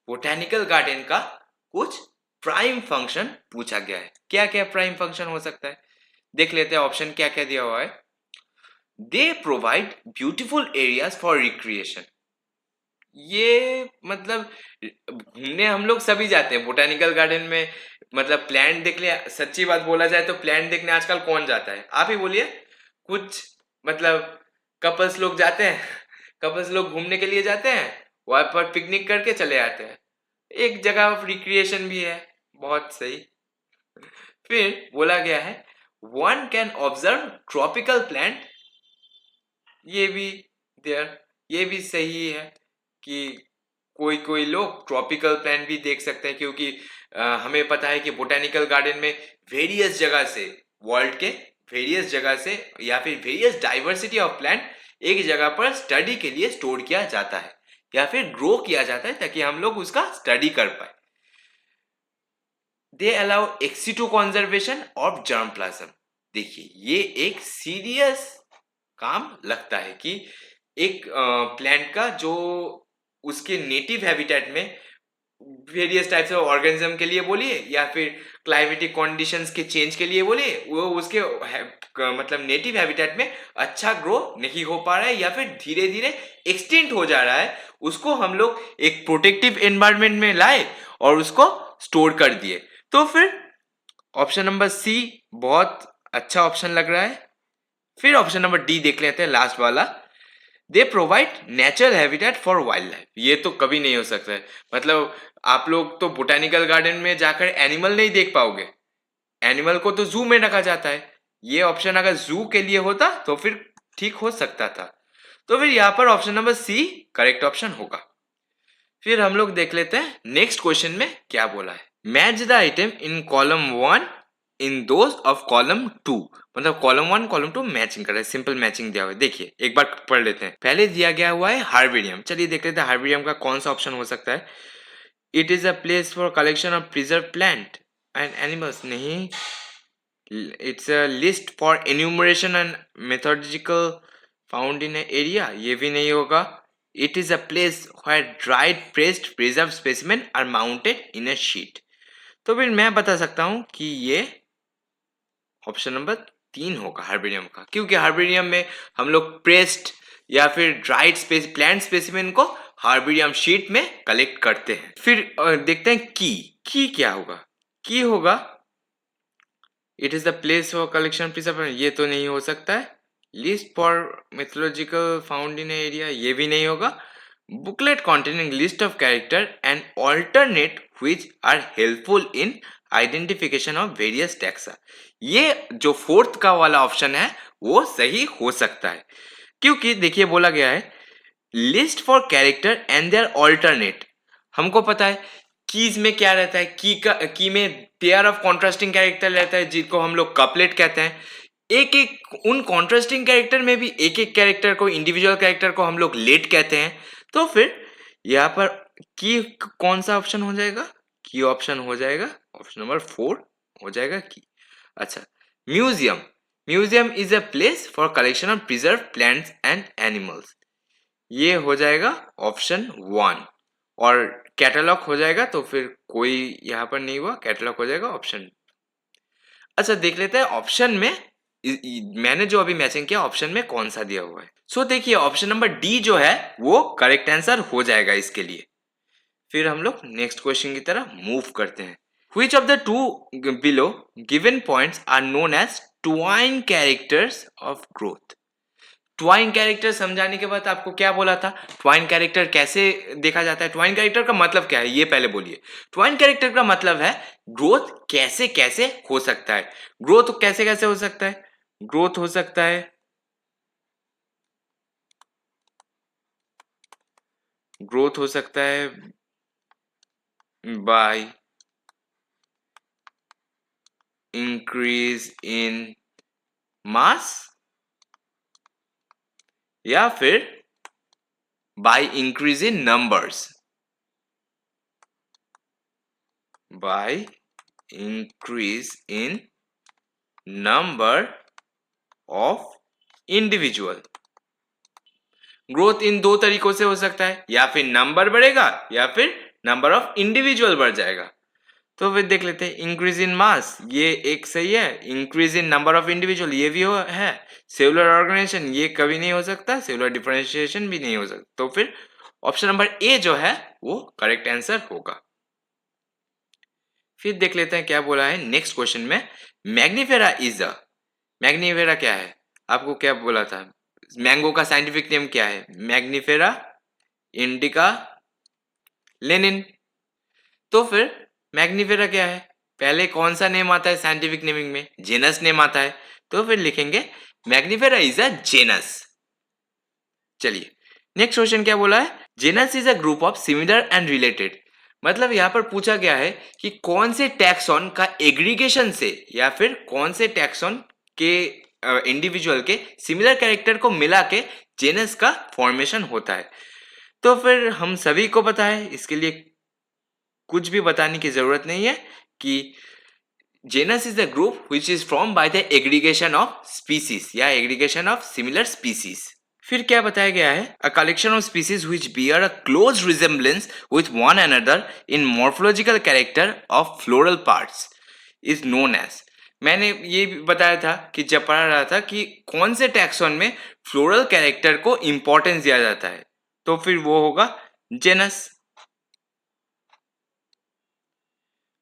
botanical garden का कुछ प्राइम फंक्शन पूछा गया है। क्या क्या प्राइम फंक्शन हो सकता है, देख लेते हैं ऑप्शन क्या क्या दिया हुआ है। They provide beautiful areas for recreation, ये मतलब घूमने हम लोग सभी जाते हैं बोटानिकल गार्डन में, मतलब प्लांट देख लिया, सच्ची बात बोला जाए तो प्लांट देखने आजकल कौन जाता है, आप ही बोलिए। कुछ मतलब कपल्स लोग जाते हैं, कपल्स लोग घूमने के लिए जाते हैं, वहां पर पिकनिक करके चले आते हैं, एक जगह ऑफ रिक्रिएशन भी है, बहुत सही। फिर बोला गया है one can observe tropical plant, ये भी देयर, ये भी सही है कि कोई कोई लोग ट्रॉपिकल प्लांट भी देख सकते हैं, क्योंकि हमें पता है कि बोटानिकल गार्डन में वेरियस जगह से, वर्ल्ड के वेरियस जगह से या फिर वेरियस डाइवर्सिटी ऑफ प्लांट एक जगह पर स्टडी के लिए स्टोर किया जाता है या फिर ग्रो किया जाता है ताकि हम लोग उसका स्टडी कर पाए। They allow ex situ conservation of germ plasm, देखिए ये एक सीरियस काम लगता है कि एक प्लांट का जो उसके नेटिव हैबिटेट में वेरियस टाइप्स ऑफ ऑर्गेनिज्म के लिए बोलिए या फिर क्लाइमेटिक कंडीशंस के चेंज के लिए बोलिए, वो उसके मतलब नेटिव हैबिटेट में अच्छा ग्रो नहीं हो पा रहा है या फिर धीरे धीरे एक्सटिंक्ट हो जा रहा है, उसको हम लोग एक प्रोटेक्टिव एनवायरनमेंट में लाए और उसको स्टोर कर दिए। तो फिर ऑप्शन नंबर सी बहुत अच्छा ऑप्शन लग रहा है। फिर ऑप्शन नंबर डी देख लेते हैं, लास्ट वाला, they provide natural habitat for wild life, ये तो कभी नहीं हो सकता है, मतलब आप लोग तो बोटानिकल गार्डन में जाकर एनिमल नहीं देख पाओगे, एनिमल को तो जू में रखा जाता है, ये ऑप्शन अगर जू के लिए होता तो फिर ठीक हो सकता था। तो फिर यहाँ पर option number C correct option होगा। फिर हम लोग देख लेते हैं नेक्स्ट क्वेश्चन में क्या बोला है। Match the item in column 1 in those of column 2, मतलब कॉलम 1 कॉलम 2 मैचिंग कर रहा है, सिंपल मैचिंग दिया हुआ है। देखिए एक बार पढ़ लेते हैं, पहले दिया गया हुआ है हार्बेरियम, चलिए देख लेते हैं हार्बेरियम का कौन सा ऑप्शन हो सकता है। It is a place for collection of preserve plant and animals, नहीं। It's a list for enumeration and methodological found in area, ये भी नहीं होगा। It is a place where dried pressed preserved specimen are mounted in a sheet, तो फिर मैं बता सकता हूं कि ये ऑप्शन नंबर 3 होगा हार्बेरियम का, क्योंकि हार्बेरियम में हम लोग प्रेस्ड या फिर ड्राइड प्लांट स्पेसिमेन को हार्बेरियम शीट में कलेक्ट करते हैं। फिर देखते हैं की क्या होगा, की होगा it is the place for collection preserve, ये तो नहीं हो सकता है। List for methodological found in area, ये भी नहीं होगा। Booklet containing list of character and alternate which are helpful in identification of various taxa, ये जो फोर्थ का वाला ऑप्शन है वो सही हो सकता है, क्योंकि देखिए बोला गया है list for character and their alternate. हमको पता है कीज में क्या रहता है, की में पेयर ऑफ कॉन्ट्रास्टिंग कैरेक्टर रहता है जिनको हम लोग कपलेट कहते हैं। एक एक उन कॉन्ट्रास्टिंग कैरेक्टर में भी एक एक कैरेक्टर को, इंडिविजुअल कैरेक्टर को हम लोग लेट कहते हैं। तो फिर यहाँ पर की कौन सा ऑप्शन हो जाएगा? की ऑप्शन हो जाएगा, ऑप्शन नंबर 4 हो जाएगा की। अच्छा, museum. Museum is a place for collection of preserve plants and animals. ये हो जाएगा ऑप्शन 1। और कैटलॉग हो जाएगा, तो फिर कोई यहाँ पर नहीं हुआ, कैटलॉग हो जाएगा ऑप्शन। अच्छा, देख लेते हैं ऑप्शन में मैंने जो अभी मैचिंग किया ऑप्शन में कौन सा दिया हुआ है। सो देखिए ऑप्शन नंबर डी जो है वो करेक्ट आंसर हो जाएगा इसके लिए। फिर हम लोग नेक्स्ट क्वेश्चन की तरफ मूव करते हैं। Which of the two below given points are known as twine characters of growth? Twine character समझाने के बाद आपको क्या बोला था, ट्वाइन कैरेक्टर कैसे देखा जाता है, ट्वाइन कैरेक्टर का मतलब क्या है ये पहले बोलिए। ट्वाइन कैरेक्टर का मतलब है ग्रोथ कैसे कैसे हो सकता है। ग्रोथ कैसे कैसे हो सकता है? ग्रोथ हो सकता है, ग्रोथ हो सकता है बाय इंक्रीज इन मास, या फिर by increase in numbers. By increase in number of individual. Growth in दो तरीकों से हो सकता है, या फिर नंबर बढ़ेगा या फिर नंबर ऑफ इंडिविजुअल बढ़ जाएगा। तो फिर देख लेते हैं, इंक्रीज इन मास ये एक सही है, increase in number of individual ये भी है, सेलुलर ऑर्गेनाइजेशन ये कभी नहीं हो सकता, सेलुलर डिफरेंशिएशन भी नहीं हो सकता। तो फिर ऑप्शन नंबर ए जो है वो करेक्ट आंसर होगा। फिर देख लेते हैं क्या बोला है नेक्स्ट क्वेश्चन में। मैग्नीफेरा इज अ, मैग्नीफेरा क्या है? आपको क्या बोला था, मैंगो का साइंटिफिक नेम क्या है? Mangifera indica Lenin. तो फिर मैग्नीफेरा क्या है? पहले कौन सा नेम आता है साइंटिफिक नेमिंग में? जेनस नेम आता है। तो फिर लिखेंगे मैग्नीफेरा इज अ जेनस। चलिए नेक्स्ट क्वेश्चन क्या बोला है, genus is a group of similar and related. मतलब यहाँ पर पूछा गया है कि कौन से टैक्सॉन का एग्रीगेशन से या फिर कौन से टैक्सॉन के इंडिविजुअल के सिमिलर कैरेक्टर को मिला के जेनस का फॉर्मेशन होता है। तो फिर हम सभी को पता है, इसके लिए कुछ भी बताने की जरूरत नहीं है कि genus is the group which is form by the aggregation of species या एग्रीगेशन ऑफ सिमिलर स्पीसीज। फिर क्या बताया गया है, a collection of species which bear a close resemblance with one another in morphological character of floral parts is known as. मैंने ये भी बताया था कि जब पढ़ा रहा था कि कौन से टैक्सॉन में फ्लोरल कैरेक्टर को इंपॉर्टेंस दिया जाता है, तो फिर वो होगा जेनस।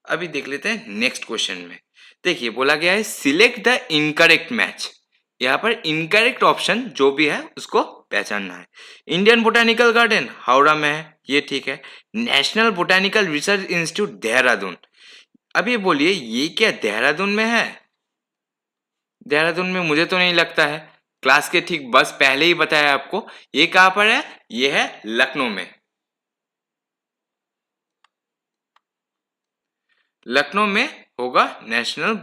अभी देख लेते हैं नेक्स्ट क्वेश्चन में। देखिए बोला गया है सिलेक्ट द इनकरेक्ट मैच। यहाँ पर इनकरेक्ट ऑप्शन जो भी है उसको पहचानना है। इंडियन बोटानिकल गार्डन हावड़ा में है, ये ठीक है। National botanical research institute Dehradun. अब ये बोलिए ये क्या देहरादून में है? देहरादून में मुझे तो नहीं लगता है, क्लास के ठीक बस पहले ही बताया आपको। ये कहाँ पर है? ये है लखनऊ में। लखनऊ में होगा नेशनल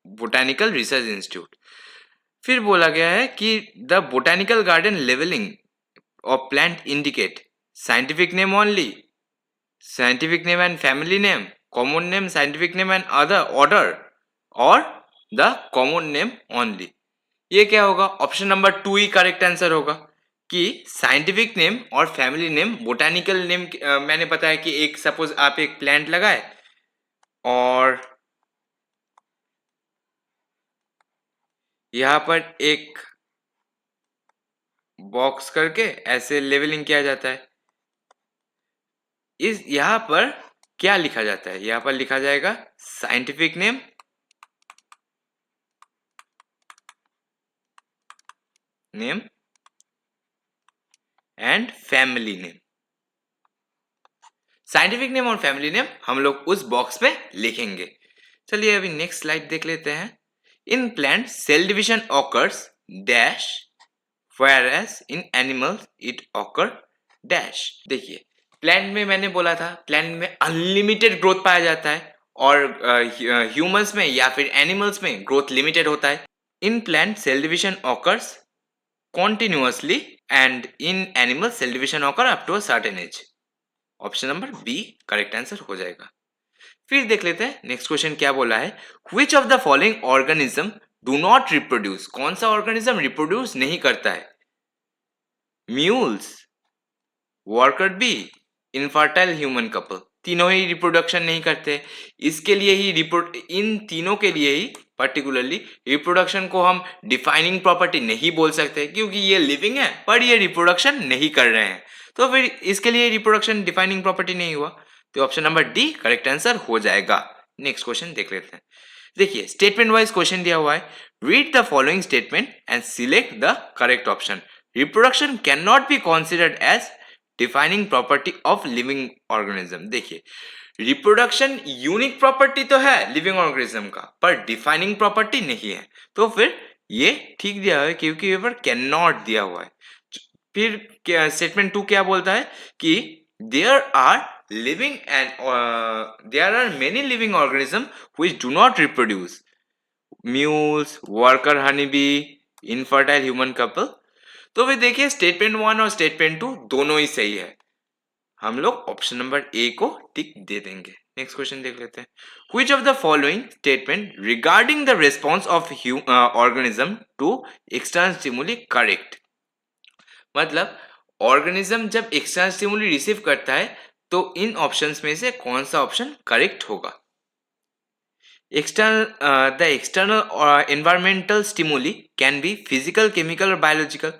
बोटानिकल रिसर्च इंस्टीट्यूट। फिर बोला गया है कि the botanical garden labelling of plant indicate scientific name only, scientific name and family name, common name, scientific name and other order, और द कॉमन नेम ओनली। ये क्या होगा? ऑप्शन नंबर 2 ही करेक्ट आंसर होगा कि साइंटिफिक नेम और फैमिली नेम। बोटानिकल नेम मैंने बताया कि एक सपोज आप एक प्लांट लगाए और यहाँ पर एक बॉक्स करके ऐसे लेवलिंग किया जाता है। इस यहाँ पर क्या लिखा जाता है? यहाँ पर लिखा जाएगा scientific name and family name. Scientific name और फैमिली नेम हम लोग उस बॉक्स में लिखेंगे। चलिए अभी नेक्स्ट स्लाइड देख लेते हैं। In plant cell division occurs dash whereas in animals it occur dash। देखिए प्लांट में मैंने बोला था प्लांट में अनलिमिटेड ग्रोथ पाया जाता है और ह्यूमंस में या फिर एनिमल्स में ग्रोथ लिमिटेड होता है। In plant cell division occurs continuously and in animal cell division occur up to a certain age। Option number B correct answer हो जाएगा। फिर देख लेते हैं नेक्स्ट क्वेश्चन क्या बोला है, which of the following organism do not reproduce। कौन सा ऑर्गेनिज्म रिप्रोड्यूस नहीं करता है? Mules, worker bee, infertile human couple. तीनों ही रिप्रोडक्शन नहीं करते। इसके लिए ही इन तीनों के लिए ही पर्टिकुलरली रिप्रोडक्शन को हम डिफाइनिंग प्रॉपर्टी नहीं बोल सकते क्योंकि ये लिविंग है पर ये रिप्रोडक्शन नहीं कर रहे हैं, तो फिर इसके लिए रिप्रोडक्शन डिफाइनिंग प्रॉपर्टी नहीं हुआ, तो option number D correct answer हो जाएगा। नेक्स्ट क्वेश्चन देख लेते हैं। देखिए स्टेटमेंट वाइज क्वेश्चन दिया हुआ है, read the following statement and select the correct option. Reproduction can not be considered as defining property of living organism. देखिए रिप्रोडक्शन यूनिक प्रॉपर्टी तो है लिविंग ऑर्गेनिज्म का पर डिफाइनिंग प्रॉपर्टी नहीं है, तो फिर ये ठीक दिया हुआ है क्योंकि यहाँ पर कैन नॉट दिया हुआ है। फिर स्टेटमेंट 2 क्या बोलता है कि there are living and there are many living organism which do not reproduce, mules, worker honey bee, infertile human couple. तो फिर देखिए स्टेटमेंट 1 और स्टेटमेंट 2 दोनों ही सही है, हम लोग ऑप्शन नंबर ए को टिक दे देंगे। नेक्स्ट क्वेश्चन देख लेते हैं, which of the following statement regarding the response of organism to external stimuli correct. मतलब ऑर्गेनिज्म जब एक्सटर्नल स्टिमुली रिसीव करता है तो इन ऑप्शंस में से कौन सा ऑप्शन करेक्ट होगा? The external environmental stimuli can be physical, chemical और बायोलॉजिकल।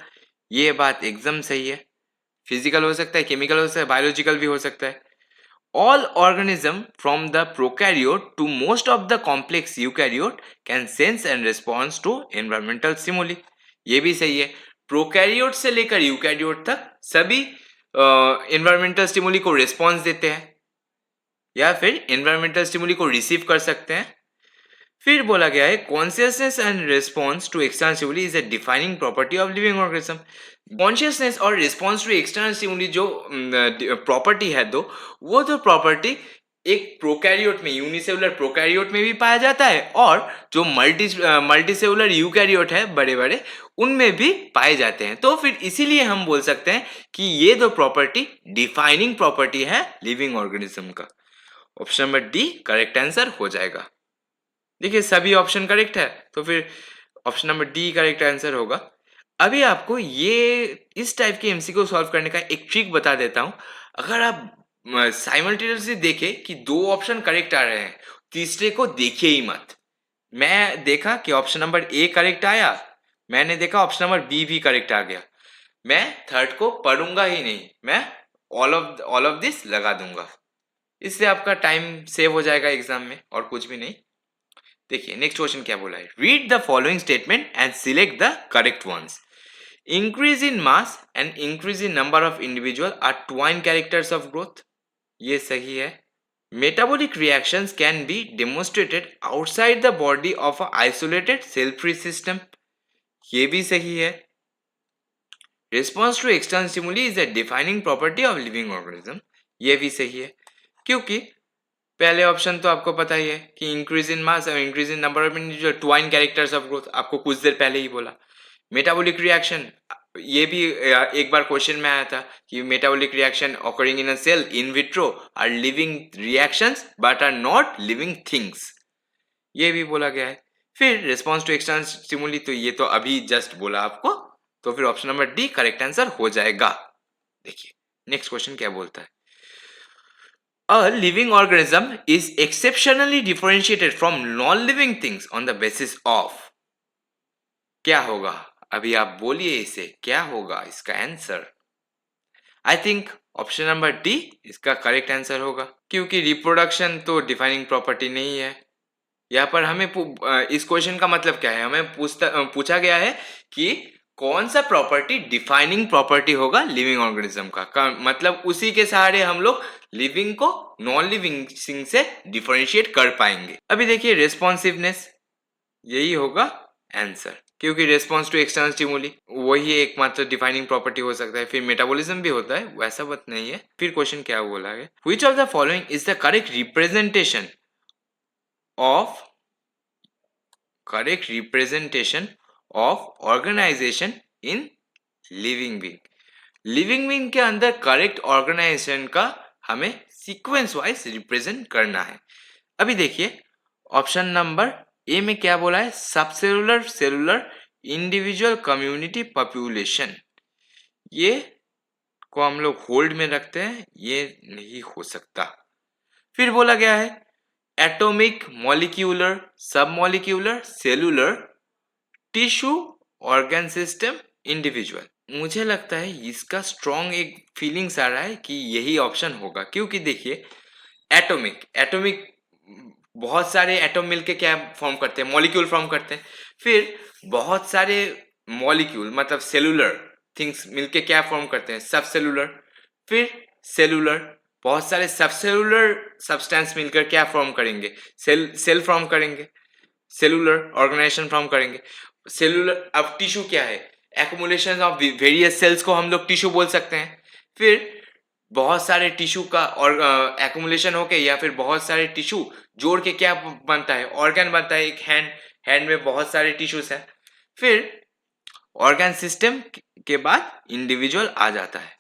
ये बात एकदम सही है, फिजिकल हो सकता है, केमिकल हो सकता है, बायोलॉजिकल भी हो सकता है। All organism from the prokaryote to most of the complex eukaryote can sense and response to environmental stimuli. ये भी सही है, प्रोकैरियोट से लेकर यूकैरियोट तक सभी एनवायरमेंटल स्टिमुली को रिस्पॉन्स देते हैं या फिर एनवायरमेंटल स्टिमुली को रिसीव कर सकते हैं। फिर बोला गया है consciousness and response to external stimuli is a defining property of living organism. Consciousness और रिस्पॉन्स टू एक्सटर्नल स्टिमुली जो प्रॉपर्टी है वो तो प्रॉपर्टी एक प्रोकैरियोट में, यूनिसेलुलर प्रोकैरियोट में भी पाया जाता है और जो मल्टीसेलुलर यूकैरियोट है बड़े बड़े उनमें भी पाए जाते हैं। तो फिर इसीलिए हम बोल सकते हैं कि ये दो प्रॉपर्टी डिफाइनिंग प्रॉपर्टी है लिविंग ऑर्गेनिज्म का। Option number D correct answer हो जाएगा। देखिए सभी ऑप्शन करेक्ट है तो फिर option number D correct answer होगा। अभी आपको ये इस टाइप के एमसीक्यू सॉल्व करने का एक ट्रिक बता देता हूं। अगर आप साइमल्टेनियसली देखें कि दो ऑप्शन करेक्ट आ रहे हैं, तीसरे को देखिए ही मत। मैं देखा कि ऑप्शन नंबर ए करेक्ट आया, मैंने देखा ऑप्शन नंबर बी भी करेक्ट आ गया, मैं थर्ड को पढ़ूंगा ही नहीं, मैं ऑल ऑफ दिस लगा दूंगा। इससे आपका टाइम सेव हो जाएगा एग्जाम में और कुछ भी नहीं। देखिए नेक्स्ट क्वेश्चन क्या बोला है, read the following statement and select the correct ones. Increase in mass and increase in number of individual are twin characters of growth. ये सही है। Metabolic reactions can be demonstrated outside the body of a isolated cell free system. ये भी सही है। Response to external stimuli is a defining property of living organism. ये भी सही है क्योंकि पहले ऑप्शन तो आपको पता ही है कि इंक्रीज इन मास और increase in number of individual twine characters of growth, आपको कुछ देर पहले ही बोला। मेटाबॉलिक रिएक्शन, ये भी एक बार क्वेश्चन में आया था कि metabolic reaction occurring in a cell in vitro are living reactions but are not living things, ये भी बोला गया है। फिर रिस्पॉन्स टू एक्सटर्नल स्टिमुली, तो ये तो अभी जस्ट बोला आपको, तो फिर option number D correct answer हो जाएगा। देखिए नेक्स्ट क्वेश्चन क्या बोलता है, A living organism is exceptionally differentiated from non-living things on the basis of। क्या होगा? अभी आप बोलिए इसे, क्या होगा इसका answer? I think option number D इसका करेक्ट आंसर होगा क्योंकि रिप्रोडक्शन तो डिफाइनिंग प्रॉपर्टी नहीं है। यहाँ पर हमें इस क्वेश्चन का मतलब क्या है, हमें पूछा गया है कि कौन सा प्रॉपर्टी डिफाइनिंग प्रॉपर्टी होगा लिविंग ऑर्गेनिज्म का मतलब उसी के सहारे हम लोग लिविंग को नॉन लिविंग थिंग से डिफरेंशिएट कर पाएंगे। अभी देखिए रिस्पॉन्सिवनेस, यही होगा आंसर। क्योंकि रेस्पॉन्स टू एक्सटर्नल स्टिमुली वही एकमात्र डिफाइनिंग प्रॉपर्टी हो सकता है। फिर मेटाबॉलिज्म भी होता है, वैसा बात नहीं है। फिर क्वेश्चन क्या बोला है, which of the following is the of correct representation of organisation in living being. Living being के अंदर करेक्ट ऑर्गेनाइजेशन का हमें सीक्वेंस वाइज रिप्रेजेंट करना है। अभी देखिए ऑप्शन नंबर ए में क्या बोला है, सबसेलुलर सेलुलर इंडिविजुअल कम्युनिटी पॉपुलेशन। ये को हम लोग होल्ड में रखते हैं, ये नहीं हो सकता। फिर बोला गया है एटॉमिक मॉलिक्यूलर सब molecular cellular tissue organ system individual. मुझे लगता है इसका स्ट्रॉन्ग एक फीलिंग्स आ रहा है कि यही ऑप्शन होगा, क्योंकि देखिए एटॉमिक एटॉमिक बहुत सारे एटॉम मिलके क्या फॉर्म करते हैं, मॉलिक्यूल फॉर्म करते हैं। फिर बहुत सारे मॉलिक्यूल मतलब सेलुलर थिंग्स मिलके क्या फॉर्म करते हैं, सब सेलुलर। फिर सेलुलर, बहुत सारे सब सेलुलर सब्सटेंस मिलकर क्या फॉर्म करेंगे, सेल फॉर्म करेंगे, सेलुलर ऑर्गेनाइजेशन फॉर्म करेंगे। सेलुलर, अब टिश्यू क्या है, एक्युमुलेशन ऑफ वेरियस सेल्स को हम लोग टिश्यू बोल सकते हैं। फिर बहुत सारे टिश्यू का और एक्युमुलेशन होके या फिर बहुत सारे टिश्यू जोड़ के क्या बनता है, ऑर्गन बनता है। एक हैंड में बहुत सारे टिश्यूज है। फिर ऑर्गन सिस्टम के बाद इंडिविजुअल आ जाता है।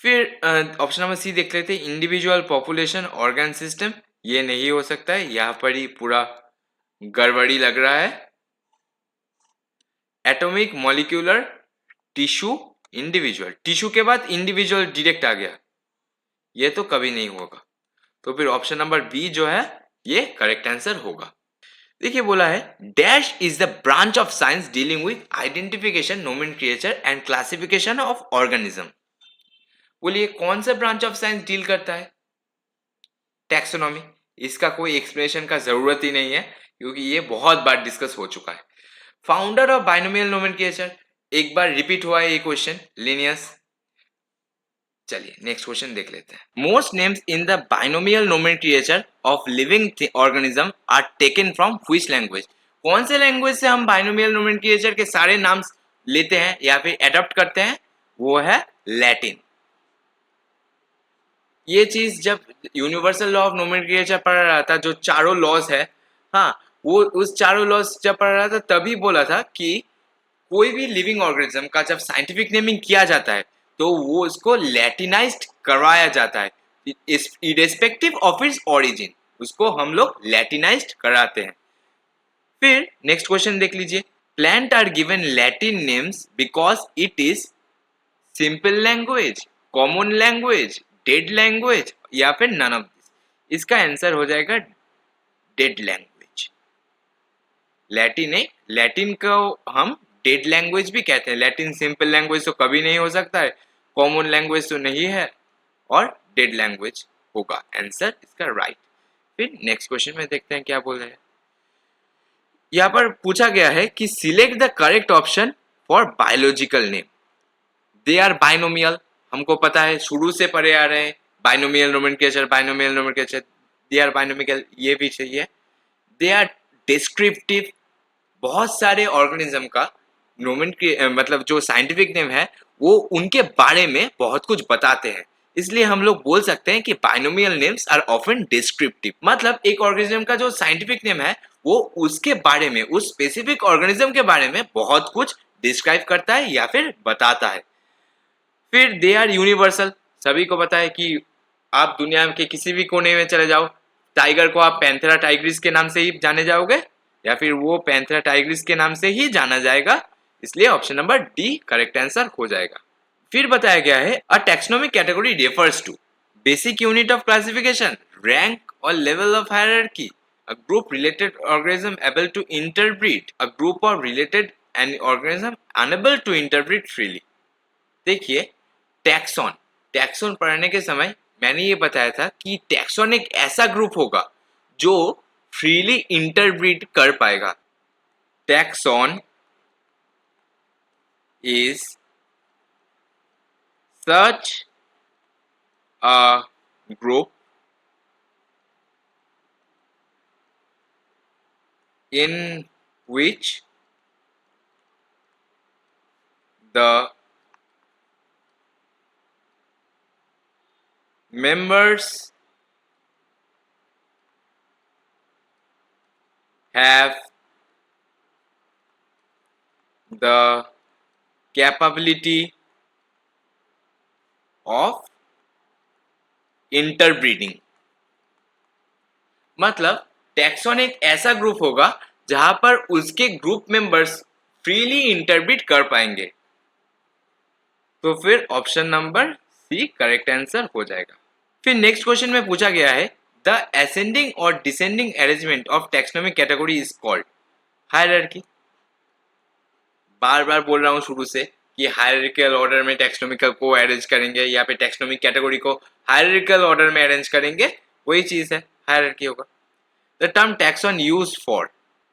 फिर ऑप्शन नंबर सी देख लेते हैं, इंडिविजुअल पॉपुलेशन ऑर्गन सिस्टम। ये नहीं हो सकता है, यहाँ पर ही पूरा गड़बड़ी लग रहा है। Atomic molecular tissue individual, tissue के बाद इंडिविजुअल डायरेक्ट आ गया, ये तो कभी नहीं होगा। तो फिर ऑप्शन नंबर बी जो है ये करेक्ट आंसर होगा। देखिए बोला है dash is the branch of science dealing with identification nomenclature and classification of organism. बोलिए कौन सा ब्रांच ऑफ साइंस डील करता है, टैक्सोनॉमी। इसका कोई एक्सप्लेनेशन का जरूरत ही नहीं है, क्योंकि ये बहुत बार डिस्कस हो चुका है। फाउंडर ऑफ बाइनोमियल नोमेनक्लेचर, एक बार रिपीट हुआ है ये क्वेश्चन, लिनियस। चलिए नेक्स्ट क्वेश्चन देख लेते हैं। Most names in the binomial nomenclature of living organism are taken from which language. कौन से लैंग्वेज से हम बाइनोमियल नोमेनक्लेचर के सारे नाम लेते हैं या फिर एडॉप्ट करते हैं, वो है लैटिन। ये चीज जब यूनिवर्सल लॉ ऑफ नोमेनक्लेचर पढ़ रहा था, जो चारों लॉज है, हाँ वो उस चारों लॉज जब पढ़ रहा था तभी बोला था कि कोई भी लिविंग ऑर्गेनिज्म का जब साइंटिफिक नेमिंग किया जाता है तो वो उसको लैटिनाइज्ड करवाया जाता है, इरेस्पेक्टिव ऑफ इट्स ओरिजिन, उसको हम लोग लैटिनाइज्ड कराते हैं। फिर नेक्स्ट क्वेश्चन देख लीजिए, plant are given Latin names because it is simple language, common language, dead language या फिर नन ऑफ दिस। इसका आंसर हो जाएगा डेड लैंग्वेज। लैटिन है, लैटिन को हम डेड लैंग्वेज भी कहते हैं। लैटिन सिंपल लैंग्वेज तो कभी नहीं हो सकता है, कॉमन लैंग्वेज तो नहीं है, और डेड लैंग्वेज होगा आंसर इसका राइट। फिर नेक्स्ट क्वेश्चन में देखते हैं क्या बोल रहे हैं। यहाँ पर पूछा गया है कि select the correct option for biological name. They are binomial, हमको पता है शुरू से पढ़े आ रहे हैं, binomial nomenclature, binomial nomenclature, they are binomial, ये भी चाहिए। दे आर डिस्क्रिप्टिव, बहुत सारे ऑर्गेनिज्म का मतलब जो साइंटिफिक नेम है वो उनके बारे में बहुत कुछ बताते हैं, इसलिए हम लोग बोल सकते हैं कि binomial names are often descriptive. मतलब एक ऑर्गेनिज्म का जो साइंटिफिक नेम है वो उसके बारे में, उस स्पेसिफिक ऑर्गेनिज्म के बारे में बहुत कुछ डिस्क्राइब करता है या फिर बताता है। फिर दे आर यूनिवर्सल, सभी को पता है कि आप दुनिया के किसी भी कोने में चले जाओ, टाइगर को आप पैंथेरा टाइग्रिस के नाम से ही जाने जाओगे या फिर वो पैंथेरा टाइग्रिस के नाम से ही जाना जाएगा, इसलिए option number D correct answer हो जाएगा। फिर बताया गया है a taxonomic category refers to basic unit of classification, rank और level of hierarchy, a group related organism able to interbreed, a group of related an organism unable to interbreed freely। देखिए टैक्सॉन, टैक्सॉन पढ़ने के समय मैंने ये बताया था कि टैक्सॉन एक ऐसा ग्रुप होगा जो फ्रीली इंटरब्रीड कर पाएगा। Taxon is such a group in which the members have the capability of interbreeding। मतलब टैक्सॉन एक ऐसा ग्रुप होगा जहां पर उसके ग्रुप मेंबर्स फ्रीली इंटरब्रीड कर पाएंगे। तो फिर option number C correct answer हो जाएगा। फिर नेक्स्ट क्वेश्चन में पूछा गया है द असेंडिंग और descending arrangement of taxonomic category is called hierarchy. बार बार बोल रहा हूं शुरू से कि हायरार्किकल ऑर्डर में टैक्सोनॉमिकल को अरेंज करेंगे या फिर टैक्सोनॉमिक कैटेगरी को हायरार्किकल ऑर्डर में अरेंज करेंगे, वही चीज है हायरार्की होगा। The term taxon use for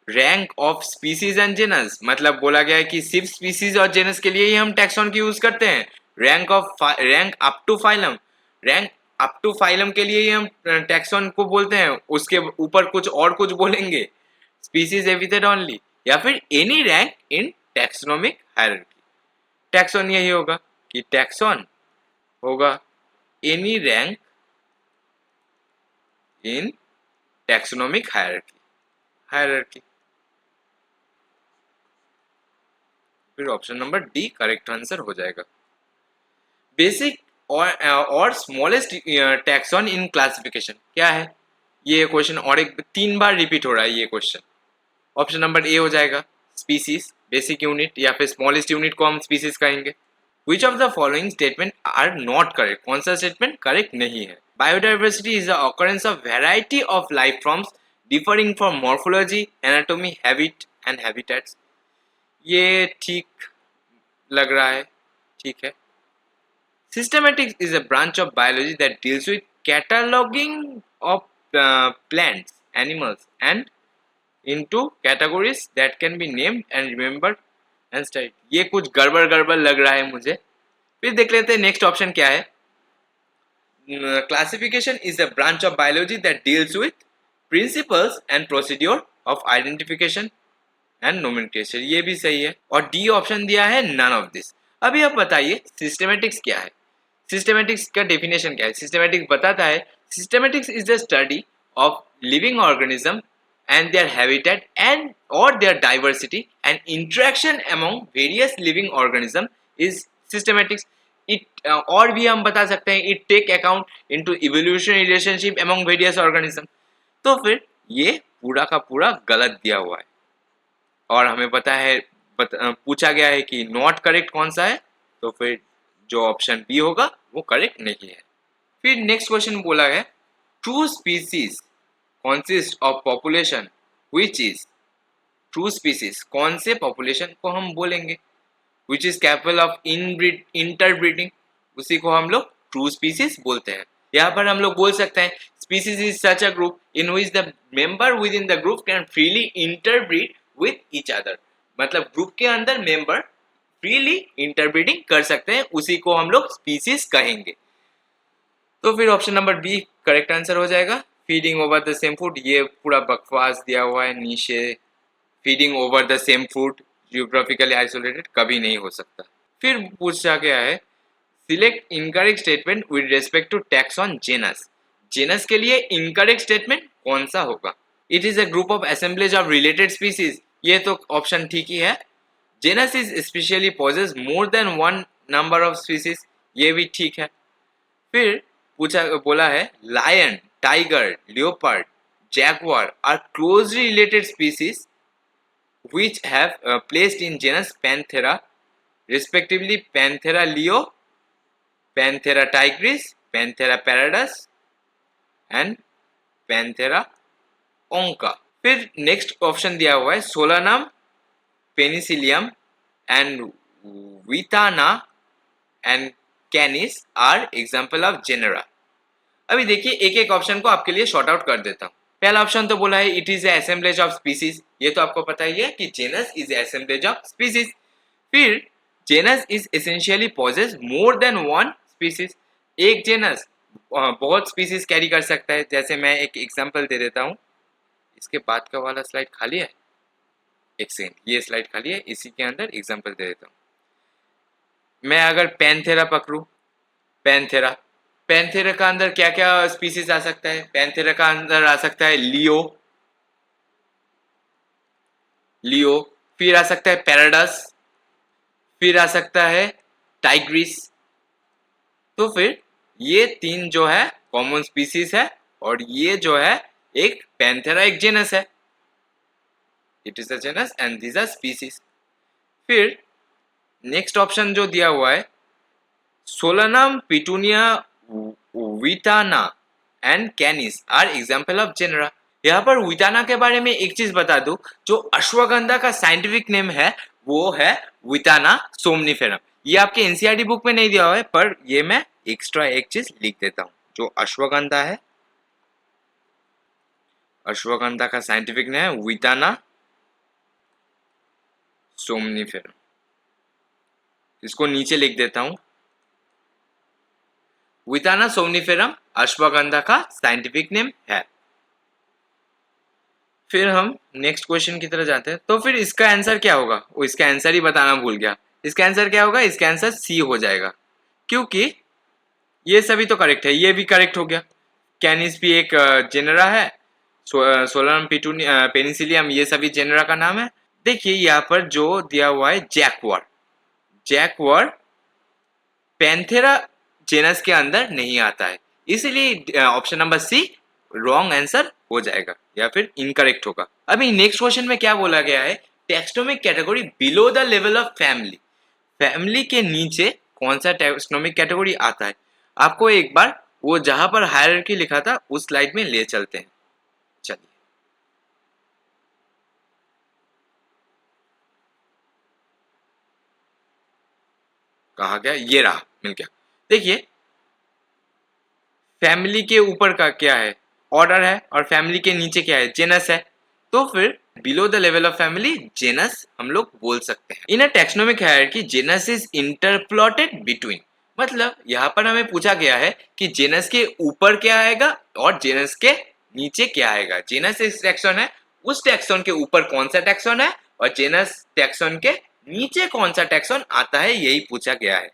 rank of species and genus, मतलब बोला गया है कि सिर्फ स्पीसीज और जेनस के लिए ही हम टैक्सॉन की यूज करते हैं। Rank up to phylum, rank up to phylum के लिए ही हम टैक्सॉन को बोलते हैं, उसके ऊपर कुछ और कुछ बोलेंगे स्पीसीज एपिथेट ओनली, या फिर any rank in taxonomic hierarchy. Taxon यही होगा कि टैक्सॉन होगा any rank in taxonomic hierarchy. फिर option number D correct answer हो जाएगा। बेसिक और स्मॉलेस्ट टैक्सॉन इन क्लासिफिकेशन क्या है? ये क्वेश्चन और एक 3 बार रिपीट हो रहा है ये क्वेश्चन। ऑप्शन नंबर ए हो जाएगा स्पीसीज, बेसिक यूनिट या फिर स्मॉलेस्ट यूनिट को हम स्पीसीज कहेंगे। Which of the following statement are not correct, कौन सा स्टेटमेंट करेक्ट नहीं है? Biodiversity is the occurrence of variety of life forms differing from morphology, anatomy, habit and habitats. ये ठीक लग रहा है, ठीक है। Systematics is a branch of biology that deals with cataloging of plants, animals, and into categories that can be named and remembered and studied। ये कुछ गड़बड़ गड़बड़ लग रहा है मुझे। फिर देख लेते हैं नेक्स्ट ऑप्शन क्या है। Classification is a branch of biology that deals with principles and procedure of identification and nomenclature। ये भी सही है। और डी ऑप्शन दिया है none of this। अभी आप बताइए सिस्टेमेटिक्स क्या है? सिस्टेमेटिक्स का डेफिनेशन क्या है? सिस्टेमेटिक्स बताता है systematics is the study of living organism and their habitat and और their diversity and interaction among various living organism is systematics. It और भी हम बता सकते हैं it take account into evolution relationship among various organism. तो फिर ये पूरा का पूरा गलत दिया हुआ है और हमें पता है पूछा गया है कि नॉट करेक्ट कौन सा है, तो फिर जो ऑप्शन बी होगा वो करेक्ट नहीं है। फिर नेक्स्ट क्वेश्चन बोला है true species consist of population which is, true species कौन से पॉपुलेशन को हम बोलेंगे which is capable of interbreeding, उसी को हम लोग ट्रू स्पीसीज बोलते हैं। यहाँ पर हम लोग बोल सकते हैं species is such a group in which the member with in the group can freely interbreed with each other, मतलब ग्रुप के अंदर मेंबर फ्रीली इंटरब्रीडिंग कर सकते हैं, उसी को हम लोग स्पीसीज कहेंगे। तो फिर option number B correct answer हो जाएगा। Feeding over the same food, ये पूरा बकवास दिया हुआ है नीचे। Feeding over the same food geographically isolated कभी नहीं हो सकता। फिर पूछा गया है select incorrect statement with respect to taxon genus. Genus के लिए इनकरेक्ट स्टेटमेंट कौन सा होगा? It is a group of assemblage of related species, ये तो ऑप्शन ठीक ही है। Genus is specially possess more than one number of species, ये भी ठीक है। फिर पूछा बोला है lion, tiger, leopard, jaguar are closely related species which have placed in genus Panthera, respectively Panthera leo, Panthera tigris, Panthera pallidus and Panthera onca। फिर नेक्स्ट ऑप्शन दिया हुआ है Solanum, Penicillium and Withania and Canis are example of genera. अभी देखिए एक एक ऑप्शन को आपके लिए शॉर्ट आउट कर देता हूँ। पहला ऑप्शन तो बोला है it is assemblage of species, ये तो आपको पता ही है कि genus is assemblage of species. फिर genus is essentially possess more than one species, एक जेनस बहुत स्पीसीज कैरी कर सकता है। जैसे मैं एक एग्जांपल दे देता हूँ, इसके बाद का वाला स्लाइड खाली है, एक सेकंड, ये स्लाइड खाली है, इसी के अंदर एग्जांपल दे देता हूँ। मैं अगर पैंथेरा पकड़ू, पैंथेरा, पैंथेरा का अंदर क्या क्या स्पीसीज आ सकता है? पैंथेरा का अंदर आ सकता है लियो, लियो, फिर आ सकता है पैराडस, फिर आ सकता है टाइग्रिस। तो फिर ये तीन जो है कॉमन स्पीसीज है, और ये जो है एक पैंथेरा एक जेनस है, it is a genus and these are species. फिर नेक्स्ट ऑप्शन जो दिया हुआ है, Solanum, Petunia, Withania and Canis are example of genera. यहाँ पर विटाना के बारे में एक चीज बता दूं, जो अश्वगंधा का साइंटिफिक नेम है वो है विटाना सोमनिफेरम। ये आपके एनसीईआरटी बुक में नहीं दिया हुआ है, पर ये मैं एक्स्ट्रा एक चीज लिख देता हूँ। जो अश्वगंधा है, अश्वगंधा का साइंटिफिक नेम है विटाना सोमनिफेरम, इसको नीचे लिख देता हूँ। विटाना सोमनिफेरम अश्वगंधा का साइंटिफिक नेम है। फिर हम नेक्स्ट क्वेश्चन की तरफ जाते हैं। तो फिर इसका आंसर क्या होगा? वो इसका आंसर ही बताना भूल गया। इसका आंसर क्या होगा? इसका आंसर सी हो जाएगा, क्योंकि ये सभी तो करेक्ट है, ये भी करेक्ट हो गया। कैनिस भी एक जेनरा है, सोलरम पेनिसिलियम ये सभी जेनरा का नाम है। देखिए यहाँ पर जो दिया हुआ है जैकवर, जैकवर पैंथेरा जेनस के अंदर नहीं आता है, इसलिए option number C wrong answer हो जाएगा या फिर इनकरेक्ट होगा। अभी नेक्स्ट क्वेश्चन में क्या बोला गया है? Taxonomic category below the level of family, family के नीचे कौन सा टेक्सोनोमिक कैटेगरी आता है? आपको एक बार वो जहां पर हायरार्की लिखा था उस स्लाइड में ले चलते हैं। चलिए, कहा गया, ये रहा, मिल गया। देखिए फैमिली के ऊपर का क्या है? ऑर्डर है, और फैमिली के नीचे क्या है? जेनस है। तो फिर below the level of family genus हम लोग बोल सकते हैं। In a taxonomic hierarchy genus is interpolated between, मतलब यहाँ पर हमें पूछा गया है कि जेनस के ऊपर क्या आएगा और जेनस के नीचे क्या आएगा। जेनस एक टेक्सोन है, उस टेक्सोन के ऊपर कौन सा टेक्सोन है, और जेनस टेक्सोन के नीचे कौन सा टेक्सोन आता है, यही पूछा गया है।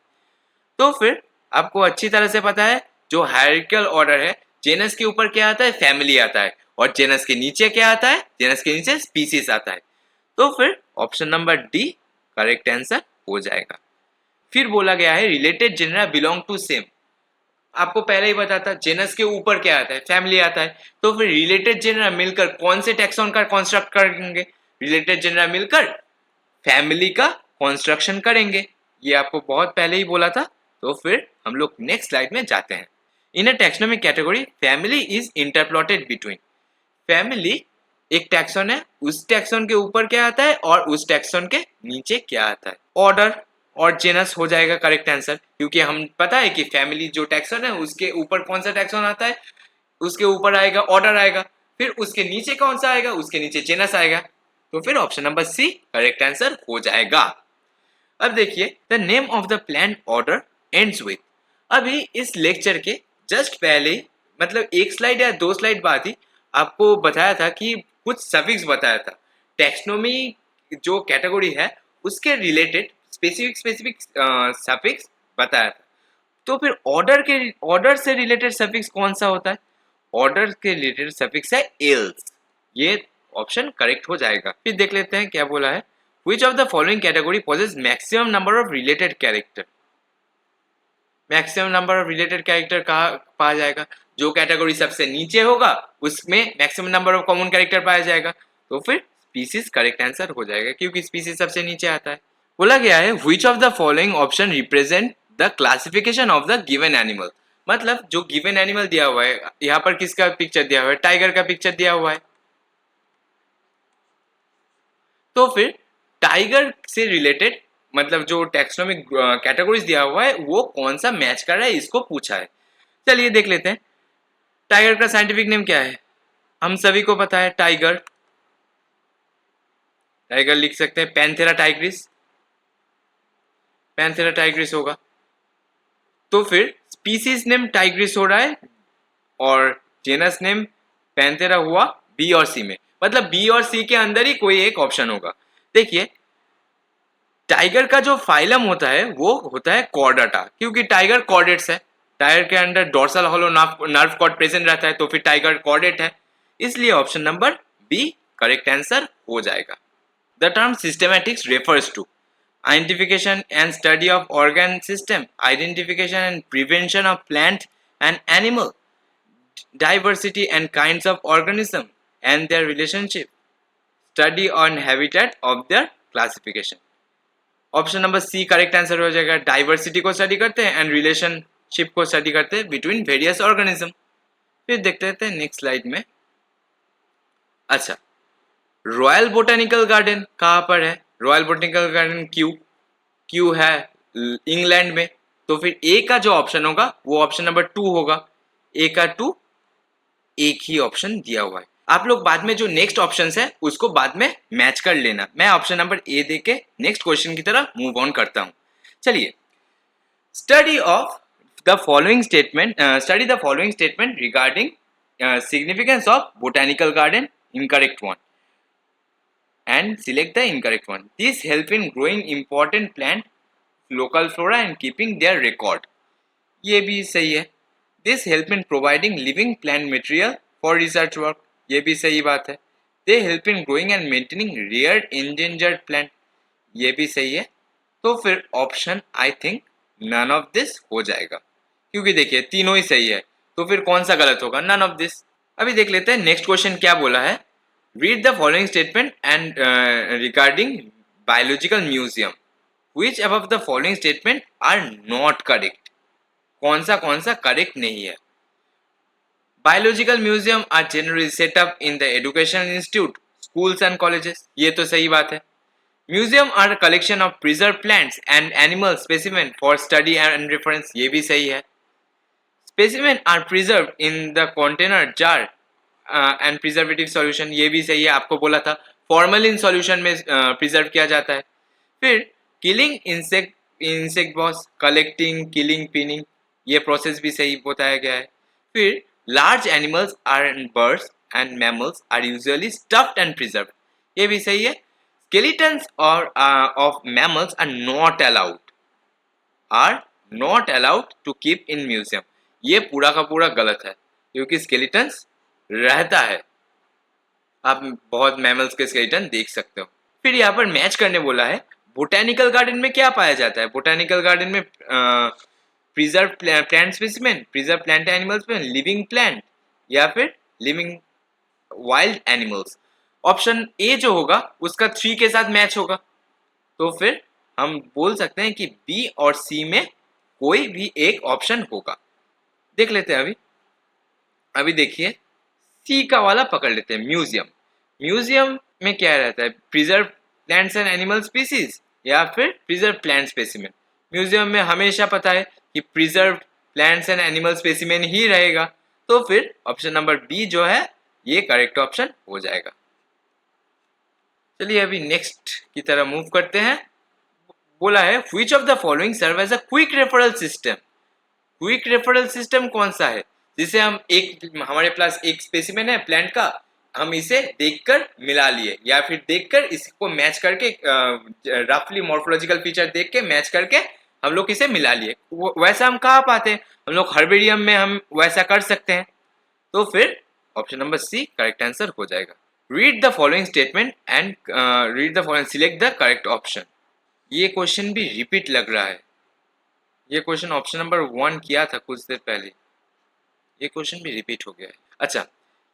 तो फिर आपको अच्छी तरह से पता है जो हायरार्किकल ऑर्डर है, जेनस के ऊपर क्या आता है? फैमिली आता है, और जेनस के नीचे क्या आता है? जेनस के नीचे स्पीसीज आता है। तो फिर option number D correct answer हो जाएगा। फिर बोला गया है related genera belong to same, आपको पहले ही बताता जेनस के ऊपर क्या आता है? फैमिली आता है। तो फिर रिलेटेड जेनरा मिलकर कौन से टैक्सॉन का कंस्ट्रक्ट करेंगे? रिलेटेड जेनरा मिलकर फैमिली का कंस्ट्रक्शन करेंगे, ये आपको बहुत पहले ही बोला था। तो फिर हम लोग नेक्स्ट स्लाइड में जाते हैं। In a taxonomic category family is interpolated between, family एक टैक्सॉन है, उस टैक्सॉन के ऊपर क्या आता है और उस टैक्सॉन के नीचे क्या आता है? ऑर्डर और जेनस हो जाएगा करेक्ट आंसर, क्योंकि हम पता है कि फैमिली जो टैक्सॉन है उसके ऊपर कौन सा टैक्सॉन आता है? उसके ऊपर आएगा ऑर्डर आएगा, फिर उसके नीचे कौन सा आएगा? उसके नीचे जेनस आएगा। तो फिर option number C correct answer हो जाएगा। अब देखिए the name of the plant order ends with, अभी इस लेक्चर के जस्ट पहले ही, मतलब एक स्लाइड या दो स्लाइड बाद ही आपको बताया था कि कुछ सफिक्स बताया था, टेक्सोनोमी जो कैटेगरी है उसके रिलेटेड स्पेसिफिक स्पेसिफिक सफिक्स बताया था। तो फिर ऑर्डर से रिलेटेड सफिक्स कौन सा होता है? ऑर्डर के रिलेटेड सफिक्स है एल्स, ये ऑप्शन करेक्ट हो जाएगा। फिर देख लेते हैं क्या बोला है। Which of the following category possesses maximum number of related character? Maximum number of related character कहाँ पाया जाएगा? जो कैटेगरी सबसे नीचे होगा उसमें maximum number of common character पाया जाएगा। तो फिर स्पीसीज करेक्ट आंसर हो जाएगा, क्योंकि स्पीसीज सबसे नीचे आता है। बोला गया है which of the following option represent the classification of the given animal, मतलब जो गिवन एनिमल दिया हुआ है, यहाँ पर किसका पिक्चर दिया हुआ है? टाइगर का पिक्चर दिया हुआ है। तो फिर टाइगर से रिलेटेड मतलब जो टैक्सोनॉमिक कैटेगरीज दिया हुआ है वो कौन सा मैच कर रहा है, इसको पूछा है। चलिए देख लेते हैं। टाइगर का साइंटिफिक नेम क्या है? हम सभी को पता है टाइगर, टाइगर लिख सकते हैं पैंथेरा टाइग्रिस, पैंथेरा टाइग्रिस होगा। तो फिर स्पीसीज नेम टाइग्रिस हो रहा है और जेनस नेम पैंथेरा हुआ बी और सी में, मतलब बी और सी के अंदर ही कोई एक ऑप्शन होगा। देखिए टाइगर का जो फाइलम होता है वो होता है कॉर्डाटा, क्योंकि टाइगर कॉर्डेट्स है, टाइगर के अंदर dorsal hollow nerve cord present रहता है, तो फिर टाइगर कॉर्डेट है, इसलिए option number B correct answer हो जाएगा। The term systematics refers to identification and study of organ system, identification and prevention of plant and animal, diversity and kinds of organism and their relationship, study on habitat of their classification। Option number C correct answer हो जाएगा। डाइवर्सिटी को स्टडी करते हैं एंड रिलेशनशिप को स्टडी करते हैं बिटवीन वेरियस ऑर्गेनिज्म। फिर देखते रहते हैं नेक्स्ट स्लाइड में। अच्छा, रॉयल बोटेनिकल गार्डन कहाँ पर है? रॉयल बोटेनिकल गार्डन क्यू है इंग्लैंड में, तो फिर ए का जो ऑप्शन होगा वो ऑप्शन नंबर 2 होगा। ए का 2 एक ही ऑप्शन दिया हुआ है। आप लोग बाद में जो नेक्स्ट ऑप्शन है उसको बाद में मैच कर लेना। मैं ऑप्शन नंबर ए दे के नेक्स्ट क्वेश्चन की तरह मूव ऑन करता हूं। चलिए, study the following statement regarding significance of botanical garden, incorrect one, and select the incorrect one. This help in growing important plant, local flora and keeping their record. ये भी सही है। This help in providing living plant material for research work. ये भी सही बात है। They help in growing and maintaining rare endangered plant. ये भी सही है। तो फिर option I think none of this हो जाएगा, क्योंकि देखिए तीनों ही सही है, तो फिर कौन सा गलत होगा? none of this। अभी देख लेते हैं नेक्स्ट क्वेश्चन क्या बोला है। Read the following statement and regarding biological museum. Which above the following statement are not correct? कौन सा करेक्ट नहीं है? Biological museum are generally set up in the educational institute, schools and colleges. ये तो सही बात है। Museum are a collection of preserved plants and animal specimen for study and reference. ये भी सही है। Specimen are preserved in the container jar and preservative solution, ये भी सही है। आपको बोला था फॉर्मलिन सॉल्यूशन में प्रिजर्व किया जाता है। फिर killing insect boss, collecting, killing, pinning, ये प्रोसेस भी सही बताया गया है। फिर large animals and birds and mammals are usually stuffed and preserve, ये भी सही है। स्केलेटन्स और of mammals are not allowed to keep in museum, ये पूरा का पूरा गलत है, क्योंकि स्केलेटन्स रहता है, आप बहुत मैमल्स के स्केलेटन देख सकते हो। फिर यहाँ पर मैच करने बोला है। बोटेनिकल गार्डन में क्या पाया जाता है? बोटेनिकल गार्डन में preserve plant specimen, preserve plant animals में, लिविंग प्लांट या फिर living wild animals. Option A जो होगा उसका 3 के साथ मैच होगा, तो फिर हम बोल सकते हैं कि बी और सी में कोई भी एक ऑप्शन होगा। देख लेते हैं अभी देखिए सी का वाला पकड़ लेते हैं। म्यूजियम में क्या रहता है? Preserve plants and animal species या फिर प्रिजर्व प्लांट स्पेसिमेन। म्यूजियम में हमेशा पता है कि preserve plants and animal specimen ही रहेगा, तो फिर ऑप्शन नंबर बी जो है ये करेक्ट ऑप्शन हो जाएगा। चलिए अभी नेक्स्ट की तरह मूव करते हैं। बोला है which of the following serve as a quick referral system. Quick referral system कौन सा है जिसे हम हमारे पास एक स्पेसिमेन है प्लांट का, हम इसे देखकर मिला लिए या फिर देखकर इसको मैच करके रफली मॉर्फोलॉजिकल फीचर देख के मैच करके हम लोग इसे मिला लिए। वैसा हम कहाँ पाते हैं? हम लोग हर्बेरियम में हम वैसा कर सकते हैं, तो फिर option number C correct answer हो जाएगा। Read the following statement and select the correct option. ये क्वेश्चन भी रिपीट लग रहा है। ये क्वेश्चन ऑप्शन नंबर 1 किया था कुछ देर पहले, ये क्वेश्चन भी रिपीट हो गया है। अच्छा,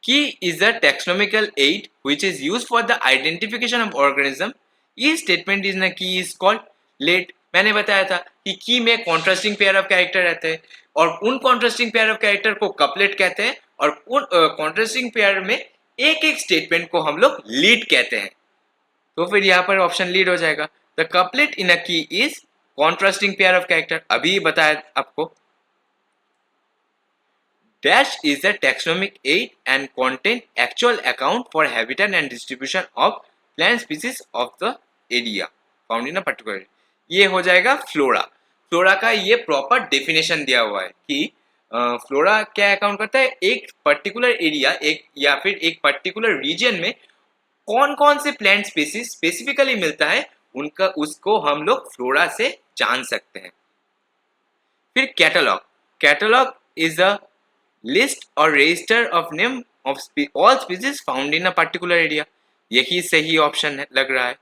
की is the taxonomical add which is used for the identification of organism. ये स्टेटमेंट इज न की इज कॉल्ड लेट। मैंने बताया था कि की में कॉन्ट्रास्टिंग पेयर ऑफ कैरेक्टर रहते हैं और उन कॉन्ट्रास्टिंग पेयर ऑफ कैरेक्टर को कपलेट कहते हैं और उन कॉन्ट्रास्टिंग पेयर में एक एक स्टेटमेंट को हम लोग लीड कहते हैं, तो फिर यहाँ पर ऑप्शन लीड हो जाएगा। द कपलेट इन अ की is contrasting pair of character, अभी बताया आपको। Dash is the taxonomic aid and contain actual account for habitat and distribution of plant species of the area found in a particular area। ये हो जाएगा फ्लोरा। फ्लोरा का ये प्रॉपर डेफिनेशन दिया हुआ है कि फ्लोरा क्या अकाउंट करता है, एक पर्टिकुलर एरिया एक या फिर एक पर्टिकुलर रीजन में कौन कौन से प्लांट स्पीसीज स्पेसिफिकली मिलता है, उनका उसको हम लोग फ्लोरा से जान सकते हैं। फिर catalogue, catalogue is a list और register of name of all species found in a particular area. यही सही ऑप्शन है लग रहा है,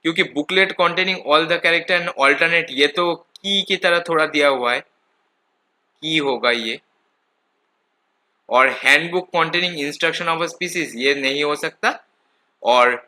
क्योंकि booklet containing all the character and alternate, ये तो की तरह थोड़ा दिया हुआ है, की होगा ये। और handbook containing instruction of a species, ये नहीं हो सकता। और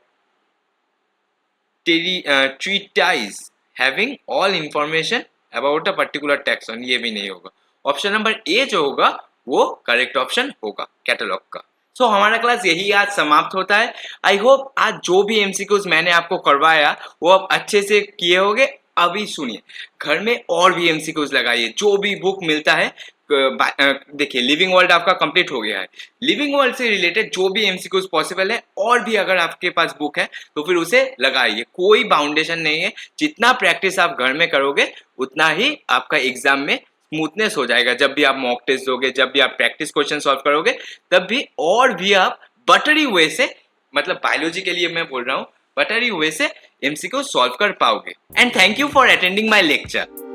treatise having all information about a particular taxon, ये भी नहीं होगा। ऑप्शन नंबर ए जो होगा वो करेक्ट ऑप्शन होगा कैटलॉग का। सो हमारा क्लास यही आज समाप्त होता है। आई होप आज जो भी एमसीक्यूज मैंने आपको करवाया वो आप अच्छे से किए होंगे। अभी सुनिए, घर में और भी एमसीक्यूज लगाइए, जो भी बुक मिलता है। देखिए लिविंग वर्ल्ड आपका कंप्लीट हो गया है, लिविंग वर्ल्ड से रिलेटेड जो भी एमसीक्यूज पॉसिबल है और भी अगर आपके पास बुक है तो फिर उसे लगाइए, कोई बाउंडेशन नहीं है। जितना प्रैक्टिस आप घर में करोगे उतना ही आपका एग्जाम में स्मूथनेस हो जाएगा। जब भी आप मॉक टेस्ट दोगे, जब भी आप प्रैक्टिस क्वेश्चन सॉल्व करोगे, तब भी और भी आप बटरी वे से, मतलब बायोलॉजी के लिए मैं बोल रहा हूँ, बटरी वे से एमसीक्यू सॉल्व कर पाओगे। And thank you for attending my lecture.